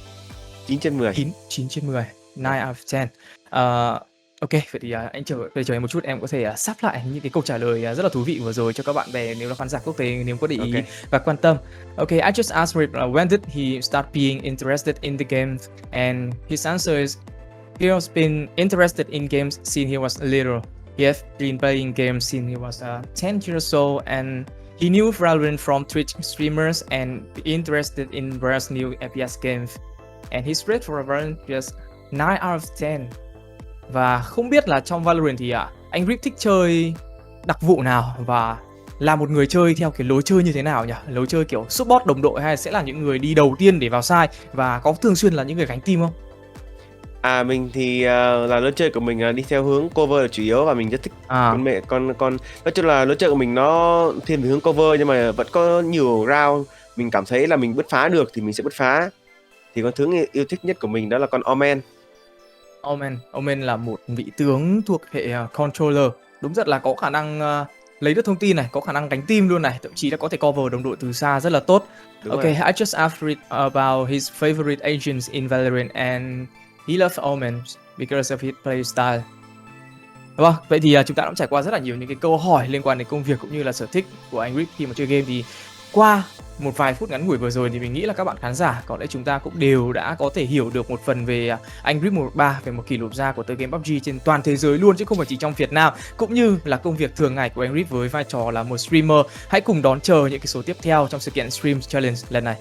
9/10. 9 trên 10, 9 out of 10. Ok, vậy thì anh chờ em một chút, em có thể sắp lại những cái câu trả lời rất là thú vị vừa rồi cho các bạn bè nếu là khán giả quốc tế, nếu có để ý và quan tâm. Okay, I just asked Rip when did he start being interested in the game, and his answer is he has been interested in games since he was little. He has been playing games since he was 10 years old, and he knew Valorant from Twitch streamers and interested in various new FPS games. And his rate for Valorant is 9 out of 10. Và không biết là trong Valorant thì anh Rip thích chơi đặc vụ nào, và là một người chơi theo cái lối chơi như thế nào nhỉ? Lối chơi kiểu support đồng đội hay sẽ là những người đi đầu tiên để vào side, và có thường xuyên là những người gánh team không? Mình thì là lối chơi của mình đi theo hướng cover là chủ yếu, và mình rất thích con nói chung là lối chơi của mình nó thiên về hướng cover, nhưng mà vẫn có nhiều round mình cảm thấy là mình bứt phá được thì mình sẽ bứt phá. Thì con tướng yêu thích nhất của mình đó là con Omen. Omen là một vị tướng thuộc hệ controller, đúng rất là có khả năng lấy được thông tin này, có khả năng gánh team luôn này, thậm chí là có thể cover đồng đội từ xa rất là tốt. Okay, I just asked Rip about his favorite agents in Valorant, and he loves Omen because of his play style. Vâng, vậy thì chúng ta đã trải qua rất là nhiều những cái câu hỏi liên quan đến công việc cũng như là sở thích của anh Rip khi mà chơi game. Thì qua một vài phút ngắn ngủi vừa rồi thì mình nghĩ là các bạn khán giả có lẽ chúng ta cũng đều đã có thể hiểu được một phần về anh Rip 113, về một kỷ lục gia của tựa game PUBG trên toàn thế giới luôn, chứ không phải chỉ trong Việt Nam, cũng như là công việc thường ngày của anh Rip với vai trò là một streamer. Hãy cùng đón chờ những cái số tiếp theo trong sự kiện Stream Challenge lần này.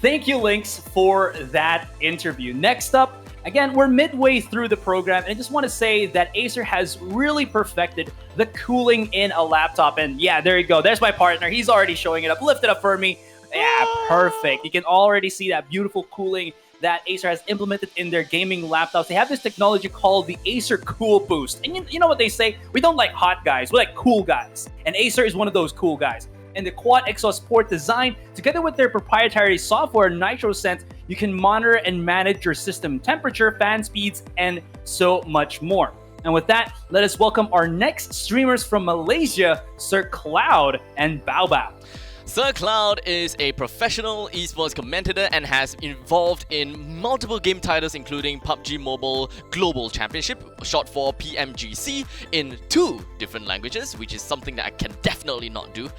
Thank you, Lynx, for that interview. Next up, again, we're midway through the program, and I just want to say that Acer has really perfected the cooling in a laptop. And yeah, there you go. There's my partner. He's already showing it up. Lift it up for me. Yeah, perfect. You can already see that beautiful cooling that Acer has implemented in their gaming laptops. They have this technology called the Acer Cool Boost. And you know what they say? We don't like hot guys. We like cool guys. And Acer is one of those cool guys. And the quad exhaust port design, together with their proprietary software NitroSense, you can monitor and manage your system temperature, fan speeds, and so much more. And with that, let us welcome our next streamers from Malaysia, SirCloud and BaoBao. SirCloud is a professional esports commentator and has involved in multiple game titles including PUBG Mobile Global Championship, short for PMGC, in 2 different languages, which is something that I can definitely not do.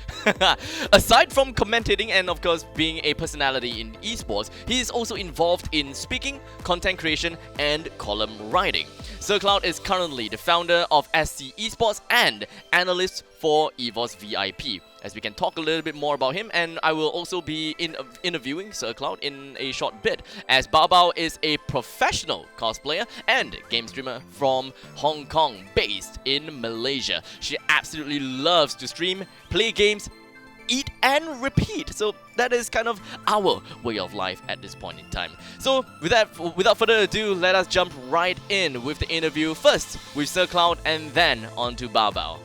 Aside from commentating and of course being a personality in esports, he is also involved in speaking, content creation, and column writing. SirCloud is currently the founder of SC Esports and analyst for EVOS VIP. As we can talk a little bit more about him, and I will also be interviewing SirCloud in a short bit, as BaoBao is a professional cosplayer and game streamer from Hong Kong, based in Malaysia. She absolutely loves to stream, play games, eat and repeat. So that is kind of our way of life at this point in time. So without further ado, let us jump right in with the interview, first with SirCloud and then on to BaoBao.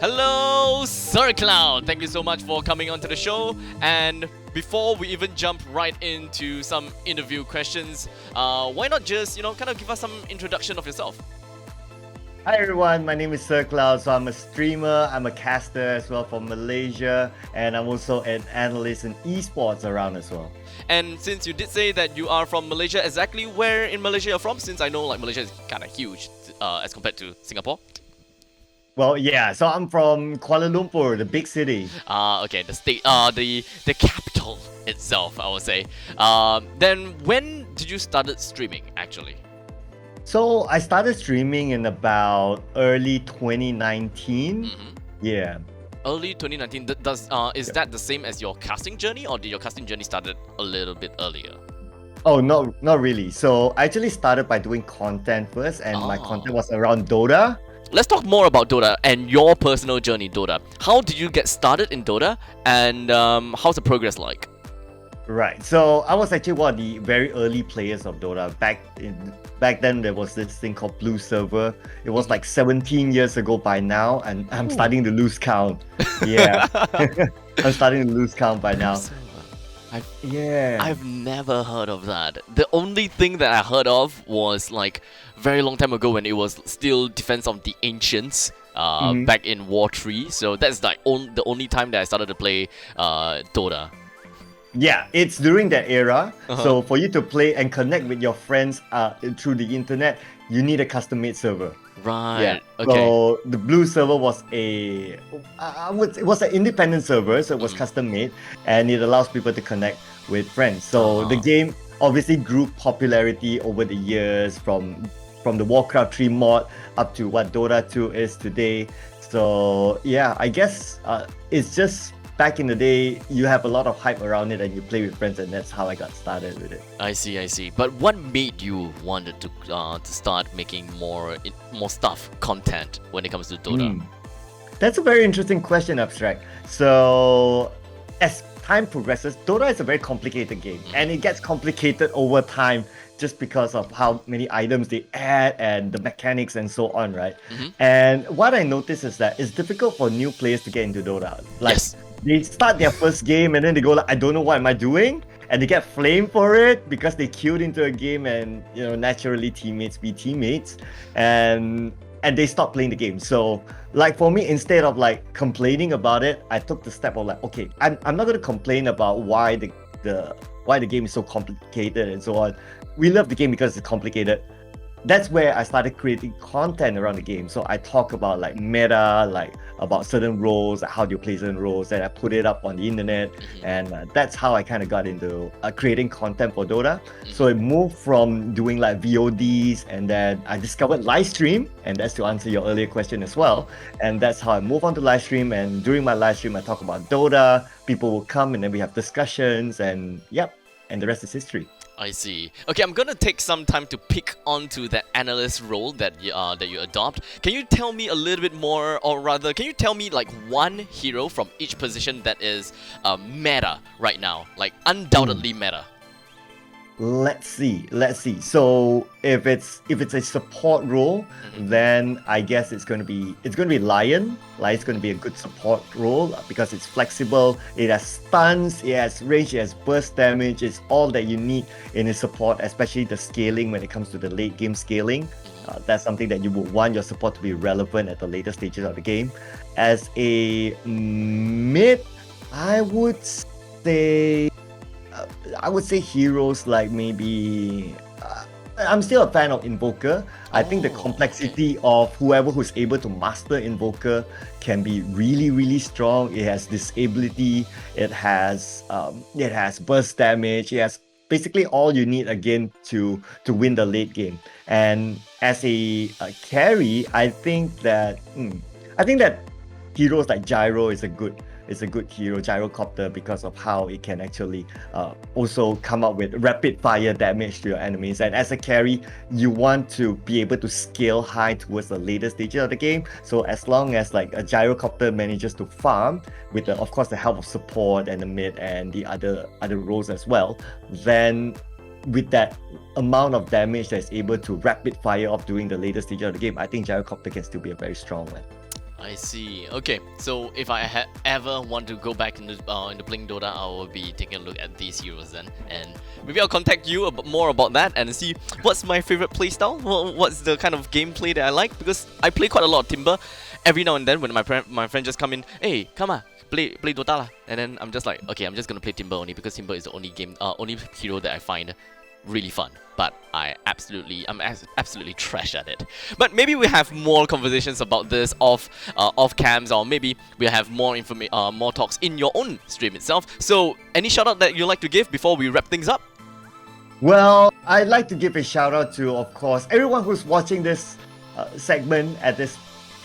Hello, SirCloud! Thank you so much for coming onto the show. And before we even jump right into some interview questions, why not just, kind of give us some introduction of yourself? Hi everyone, my name is SirCloud. So I'm a streamer, I'm a caster as well from Malaysia, and I'm also an analyst in esports around as well. And since you did say that you are from Malaysia, exactly where in Malaysia you're from? Since I know like Malaysia is kind of huge as compared to Singapore. Well, yeah, so I'm from Kuala Lumpur, the big city. Okay, the state, the capital itself, I would say. Then when did you started streaming actually? So I started streaming in about early 2019. Yeah. Early 2019. Is that the same as your casting journey, or did your casting journey started a little bit earlier? Oh, no, not really. So I actually started by doing content first, and my content was around Dota. let's talk more about Dota and your personal journey, Dota. How did you get started in Dota, and how's the progress like? Right. So I was actually one of the very early players of Dota. Back then there was this thing called Blue Server. It was like 17 years ago by now, and I'm starting to lose count. Yeah. I'm starting to lose count by now. I've never heard of that. The only thing that I heard of was like very long time ago when it was still Defense of the Ancients. Back in War 3. So that's like the only time that I started to play Dota. Yeah, it's during that era. So for you to play and connect with your friends through the internet, you need a custom-made server. Right. Yeah. Okay. So the Blue server was it was an independent server, so it was custom-made, and it allows people to connect with friends. So the game obviously grew popularity over the years from the Warcraft 3 mod up to what Dota 2 is today. So yeah, I guess it's just back in the day, you have a lot of hype around it and you play with friends, and that's how I got started with it. I see. But what made you wanted to start making more stuff, content when it comes to Dota? That's a very interesting question, Abstract. So as time progresses, Dota is a very complicated game, and it gets complicated over time just because of how many items they add and the mechanics and so on, right? And what I noticed is that it's difficult for new players to get into Dota. Like, they start their first game and then they go like, I don't know what am I doing? And they get flamed for it because they queued into a game, and naturally teammates be teammates, and they stop playing the game. So like for me, instead of like complaining about it, I took the step of like, okay, I'm not going to complain about why the game is so complicated and so on. We love the game because it's complicated. That's where I started creating content around the game. So I talk about like meta, like about certain roles, like how do you play certain roles, and I put it up on the internet, and that's how I kind of got into creating content for Dota. So it moved from doing like VODs, and then I discovered live stream, and that's to answer your earlier question as well. And that's how I moved on to live stream, and during my live stream I talk about Dota, people will come and then we have discussions, and and the rest is history. I see. Okay, I'm gonna take some time to pick onto that analyst role that you adopt. Can you tell me a little bit more, or rather, can you tell me like one hero from each position that is meta right now, like undoubtedly meta? Let's see. So if it's a support role, then I guess it's going to be Lion. Lion's going to be a good support role because it's flexible. It has stuns, it has range, it has burst damage. It's all that you need in a support, especially the scaling when it comes to the late game scaling. That's something that you would want your support to be relevant at the later stages of the game. As a mid, I would say heroes like maybe I'm still a fan of Invoker. I think the complexity of whoever who's able to master Invoker can be really, really strong. It has disability, it has burst damage, it has basically all you need again to win the late game. And as a carry, I think that heroes like Gyro is a good hero, Gyrocopter, because of how it can actually also come up with rapid fire damage to your enemies. And as a carry, you want to be able to scale high towards the later stages of the game. So as long as like a Gyrocopter manages to farm with of course the help of support and the mid and the other roles as well, then with that amount of damage that's able to rapid fire up during the later stages of the game, I think Gyrocopter can still be a very strong one. I see. Okay, so if I ever want to go back into playing Dota, I will be taking a look at these heroes then, and maybe I'll contact you more about that and see what's my favorite playstyle, what's the kind of gameplay that I like, because I play quite a lot of Timber. Every now and then when my friend just come in, hey, come on, play Dota lah, and then I'm just like, okay, I'm just gonna play Timber only because Timber is the only hero that I find really fun, but I'm absolutely trash at it. But maybe we have more conversations about this off cams, or maybe we have more more talks in your own stream itself. So any shout out that you'd like to give before we wrap things up? Well, I'd like to give a shout out to, of course, everyone who's watching this segment at this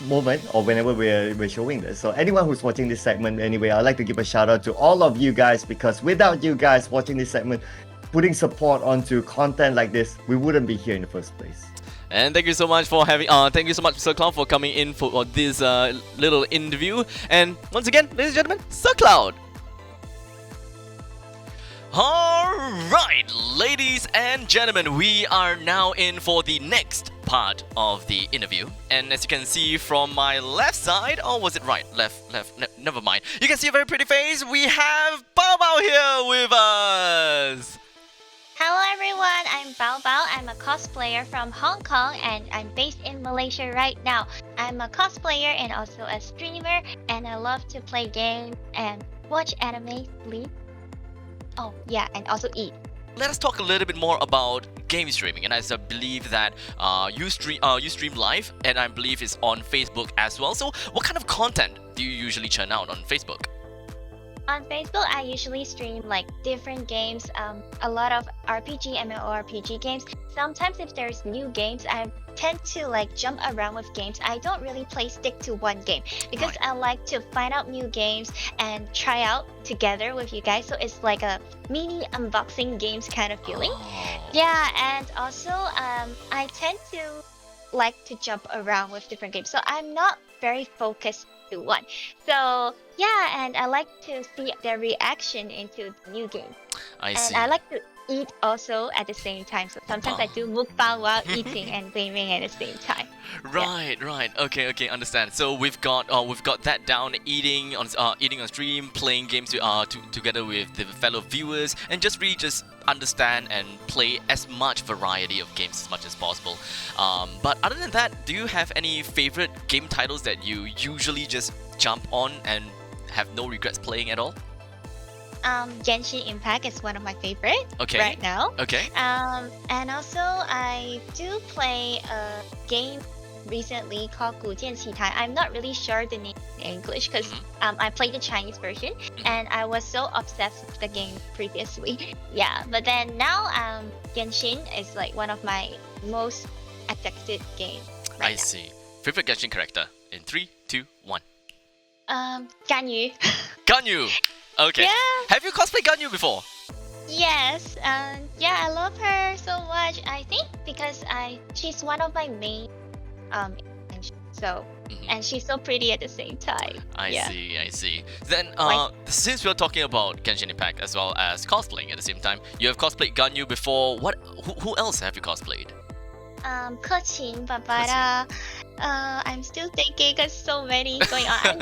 moment, or whenever we're showing this. So anyone who's watching this segment anyway, I'd like to give a shout out to all of you guys, because without you guys watching this segment, putting support onto content like this, we wouldn't be here in the first place. And thank you so much for having. Thank you so much, SirCloud, for coming in for this little interview. And once again, ladies and gentlemen, SirCloud. Alright, ladies and gentlemen, we are now in for the next part of the interview. And as you can see from my left side, or was it right? Left, never mind. You can see a very pretty face. We have BaoBao here with us. Hello everyone, I'm BaoBao. I'm a cosplayer from Hong Kong and I'm based in Malaysia right now. I'm a cosplayer and also a streamer, and I love to play games and watch anime, sleep. Oh yeah, and also eat. Let us talk a little bit more about game streaming, and as I believe that you stream live, and I believe it's on Facebook as well. So what kind of content do you usually churn out on Facebook? On Facebook, I usually stream like different games, a lot of RPG, MMORPG games. Sometimes if there's new games, I tend to like jump around with games. I don't really stick to one game because I like to find out new games and try out together with you guys. So it's like a mini unboxing games kind of feeling. Yeah, and also I tend to like to jump around with different games. So I'm not very focused to one. So yeah, and I like to see their reaction into the new game. I see. And I like to eat also at the same time. So sometimes I do mukbang while eating and gaming at the same time. Right. Okay, understand. So we've got that down. Eating on stream, playing games together with the fellow viewers, and just understand and play as much variety of games as much as possible. But other than that, do you have any favorite game titles that you usually just jump on and have no regrets playing at all? Genshin Impact is one of my favorite right now. Okay. And also I do play a game recently called 古剑奇谭. I'm not really sure the name in English because I played the Chinese version and I was so obsessed with the game previously. Yeah, but then now Genshin is like one of my most addicted games right I see. Favorite Genshin character in 3, 2, 1. Ganyu. Ganyu. Okay. Yeah. Have you cosplayed Ganyu before? Yes, yeah, I love her so much. I think because she's one of my main so and she's so pretty at the same time. I see. Then since we're talking about Genshin Impact as well as cosplaying at the same time, you have cosplayed Ganyu before. Who else have you cosplayed? Kochin, Barbara. I'm still thinking because so many going on.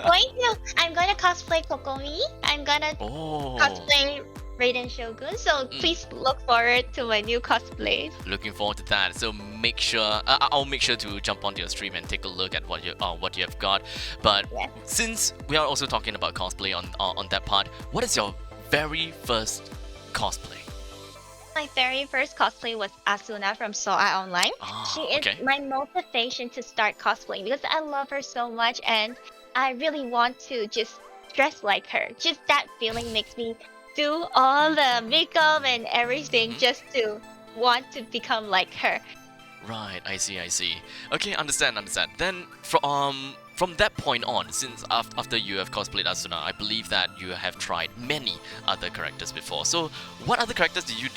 I'm going to cosplay Kokomi. I'm gonna cosplay Raiden Shogun. So please look forward to my new cosplays. Looking forward to that. So make sure I'll make sure to jump onto your stream and take a look at what you have got. But since we are also talking about cosplay on that part, what is your very first cosplay? My very first cosplay was Asuna from Sword Art Online. She is my motivation to start cosplaying because I love her so much and I really want to just dress like her. Just that feeling makes me do all the makeup and everything just to want to become like her. Right, I see. Okay, understand. Then from that point on, since after you have cosplayed Asuna, I believe that you have tried many other characters before. So what other characters do you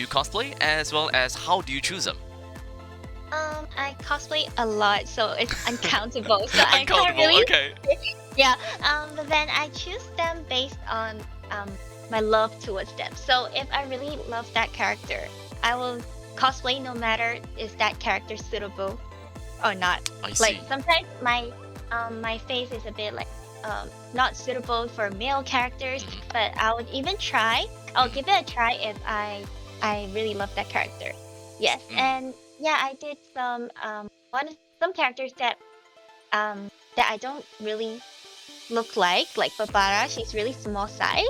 cosplay, as well as how do you choose them? I cosplay a lot, so it's uncountable. So I Uncountable, can't really. okay. Yeah. But then I choose them based on my love towards them. So if I really love that character, I will cosplay no matter is that character suitable or not. I see. Like sometimes my face is a bit like not suitable for male characters, but I would even try. I'll give it a try if I really love that character. Yes, and yeah, I did some characters that I don't really look like Barbara. She's really small size,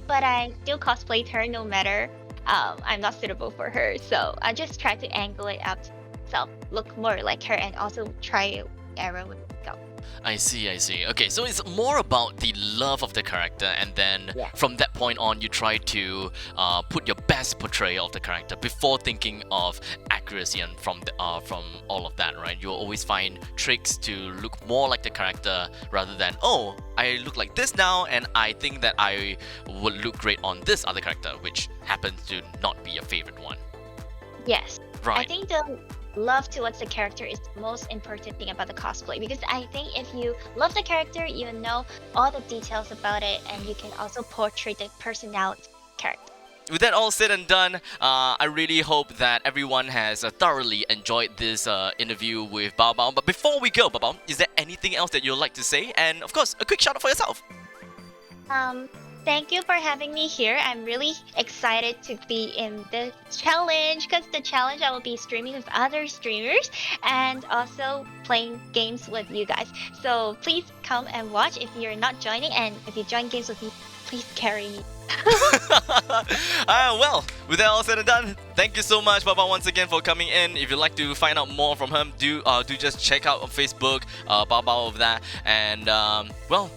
but I still cosplayed her no matter I'm not suitable for her. So I just try to angle it up to myself, look more like her, and also try arrow with makeup. I see. Okay, so it's more about the love of the character, and then from that point on, you try to put your best portrayal of the character before thinking of accuracy and from all of that, right? You'll always find tricks to look more like the character rather than, oh, I look like this now, and I think that I would look great on this other character, which happens to not be your favorite one. Yes. Right. I think love towards the character is the most important thing about the cosplay, because I think if you love the character, you know all the details about it, and you can also portray the personality of the character. With that all said and done, I really hope that everyone has thoroughly enjoyed this interview with BaoBao. But before we go, BaoBao, is there anything else that you'd like to say? And of course, a quick shout out for yourself. Thank you for having me here. I'm really excited to be in the challenge, because the challenge I will be streaming with other streamers and also playing games with you guys. So please come and watch if you're not joining, and if you join games with me, please carry me. Well, with that all said and done, thank you so much, BaoBao, once again for coming in. If you'd like to find out more from him, do just check out on Facebook, BaoBao of that. And well,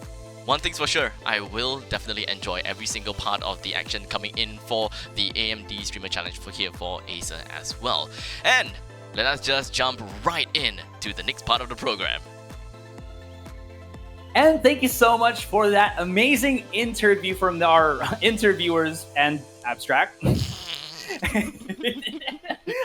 one thing's for sure, I will definitely enjoy every single part of the action coming in for the AMD Streamer Challenge for Acer as well. And let us just jump right in to the next part of the program. And thank you so much for that amazing interview from our interviewers and Abstract.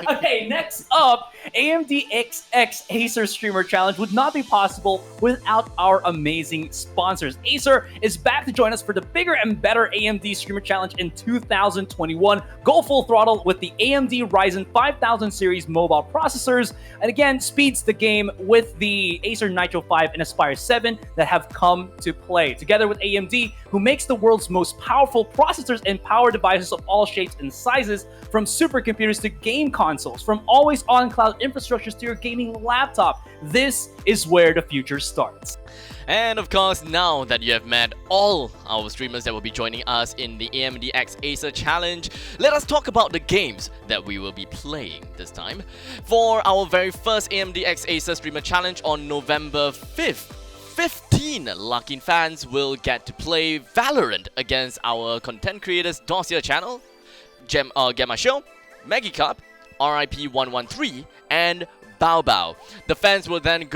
Okay, next up, AMD XX Acer Streamer Challenge would not be possible without our amazing sponsors. Acer is back to join us for the bigger and better AMD Streamer Challenge in 2021. Go full throttle with the AMD Ryzen 5000 series mobile processors, and again, speeds the game with the Acer Nitro 5 and Aspire 7 that have come to play. Together with AMD, who makes the world's most powerful processors and power devices of all shapes and sizes, from supercomputers to game consoles, from always-on cloud infrastructures to your gaming laptop. This is where the future starts. And of course, now that you have met all our streamers that will be joining us in the AMD X Acer Challenge, let us talk about the games that we will be playing this time. For our very first AMD X Acer Streamer Challenge on November 5th, 15 lucky fans will get to play Valorant against our content creators Dossier Channel, Gema Show, MaggieKarp, RIP113, and BaoBao. The fans will then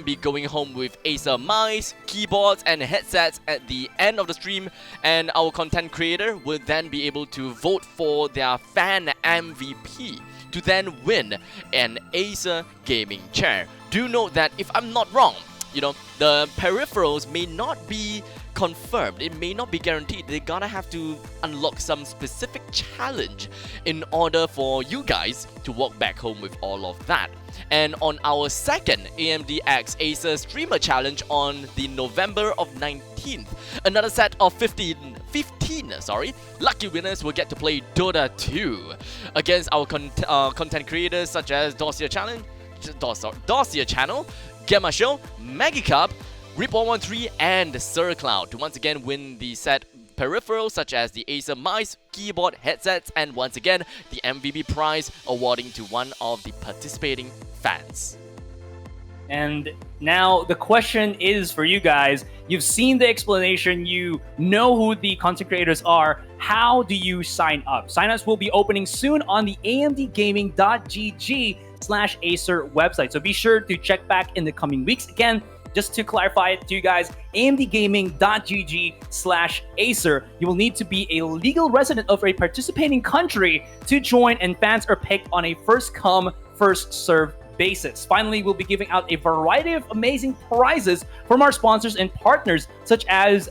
be going home with Acer mice, keyboards, and headsets at the end of the stream, and our content creator will then be able to vote for their fan MVP to then win an Acer gaming chair. Do note that if I'm not wrong, the peripherals may not be confirmed, it may not be guaranteed. They're gonna have to unlock some specific challenge in order for you guys to walk back home with all of that. And on our second AMD X Acer Streamer Challenge on the November of 19th, another set of 15 lucky winners will get to play Dota 2 against our content creators such as Dossier Channel, Gema Show, MaggieKarp, RIP113, and SirCloud to once again win the set peripherals such as the Acer mice, keyboard, headsets, and once again the MVP prize awarding to one of the participating fans. And now the question is for you guys. You've seen the explanation, you know who the content creators are. How do you sign up? Signups will be opening soon on the amdgaming.gg/Acer website. So be sure to check back in the coming weeks. Again, just to clarify it to you guys, amdgaming.gg/Acer. You will need to be a legal resident of a participating country to join, and fans are picked on a first come, first served basis. Finally, we'll be giving out a variety of amazing prizes from our sponsors and partners, such as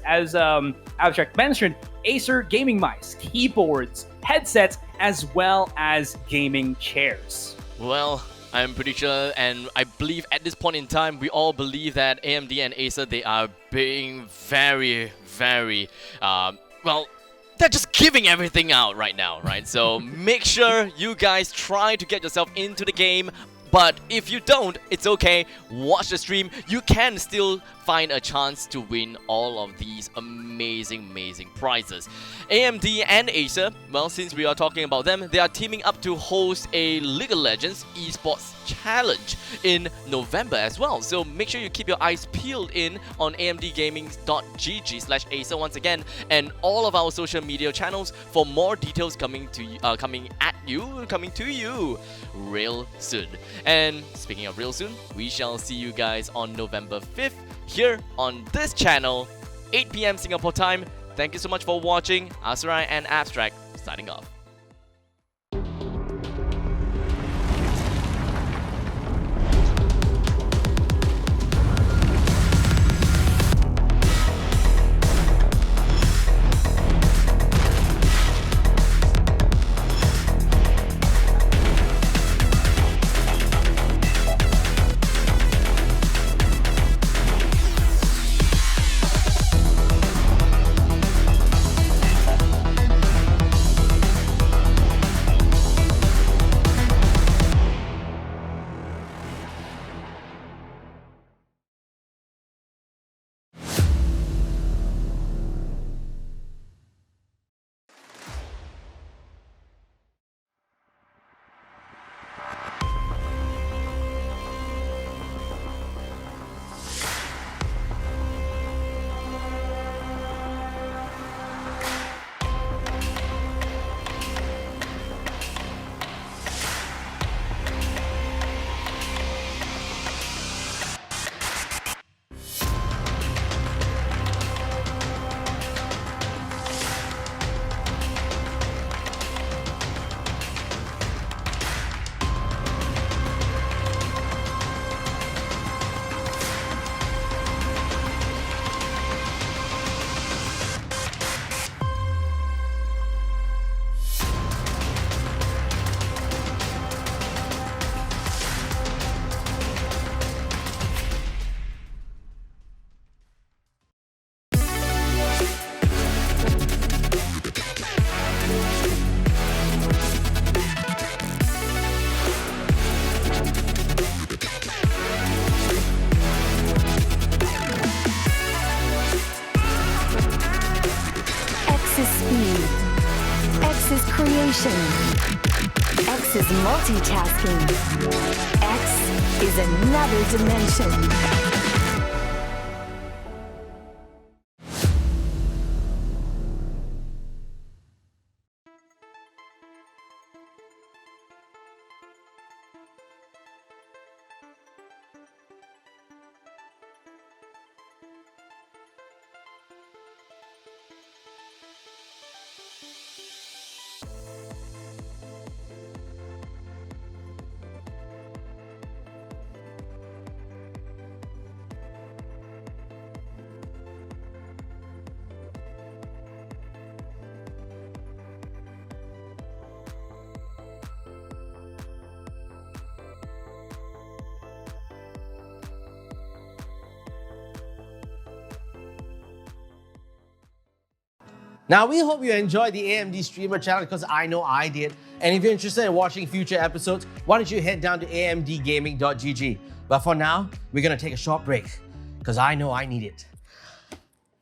Abstract mentioned, Acer gaming mice, keyboards, headsets, as well as gaming chairs. Well, I'm pretty sure, and I believe at this point in time, we all believe that AMD and Acer, they are being very, very, they're just giving everything out right now, right? So make sure you guys try to get yourself into the game. But if you don't, it's okay. Watch the stream. You can still find a chance to win all of these amazing prizes. AMD and Acer, well, since we are talking about them, they are teaming up to host a League of Legends esports challenge in November as well. So make sure you keep your eyes peeled in on amdgaming.gg/Acer once again, and all of our social media channels for more details coming to you real soon. And speaking of real soon, we shall see you guys on November 5th here on this channel, 8 PM Singapore time. Thank you so much for watching. Asurai and Abstract signing off. solution. X is multitasking. X is another dimension. Now, we hope you enjoyed the AMD Streamer Channel because I know I did. And if you're interested in watching future episodes, why don't you head down to amdgaming.gg. But for now, we're going to take a short break because I know I need it.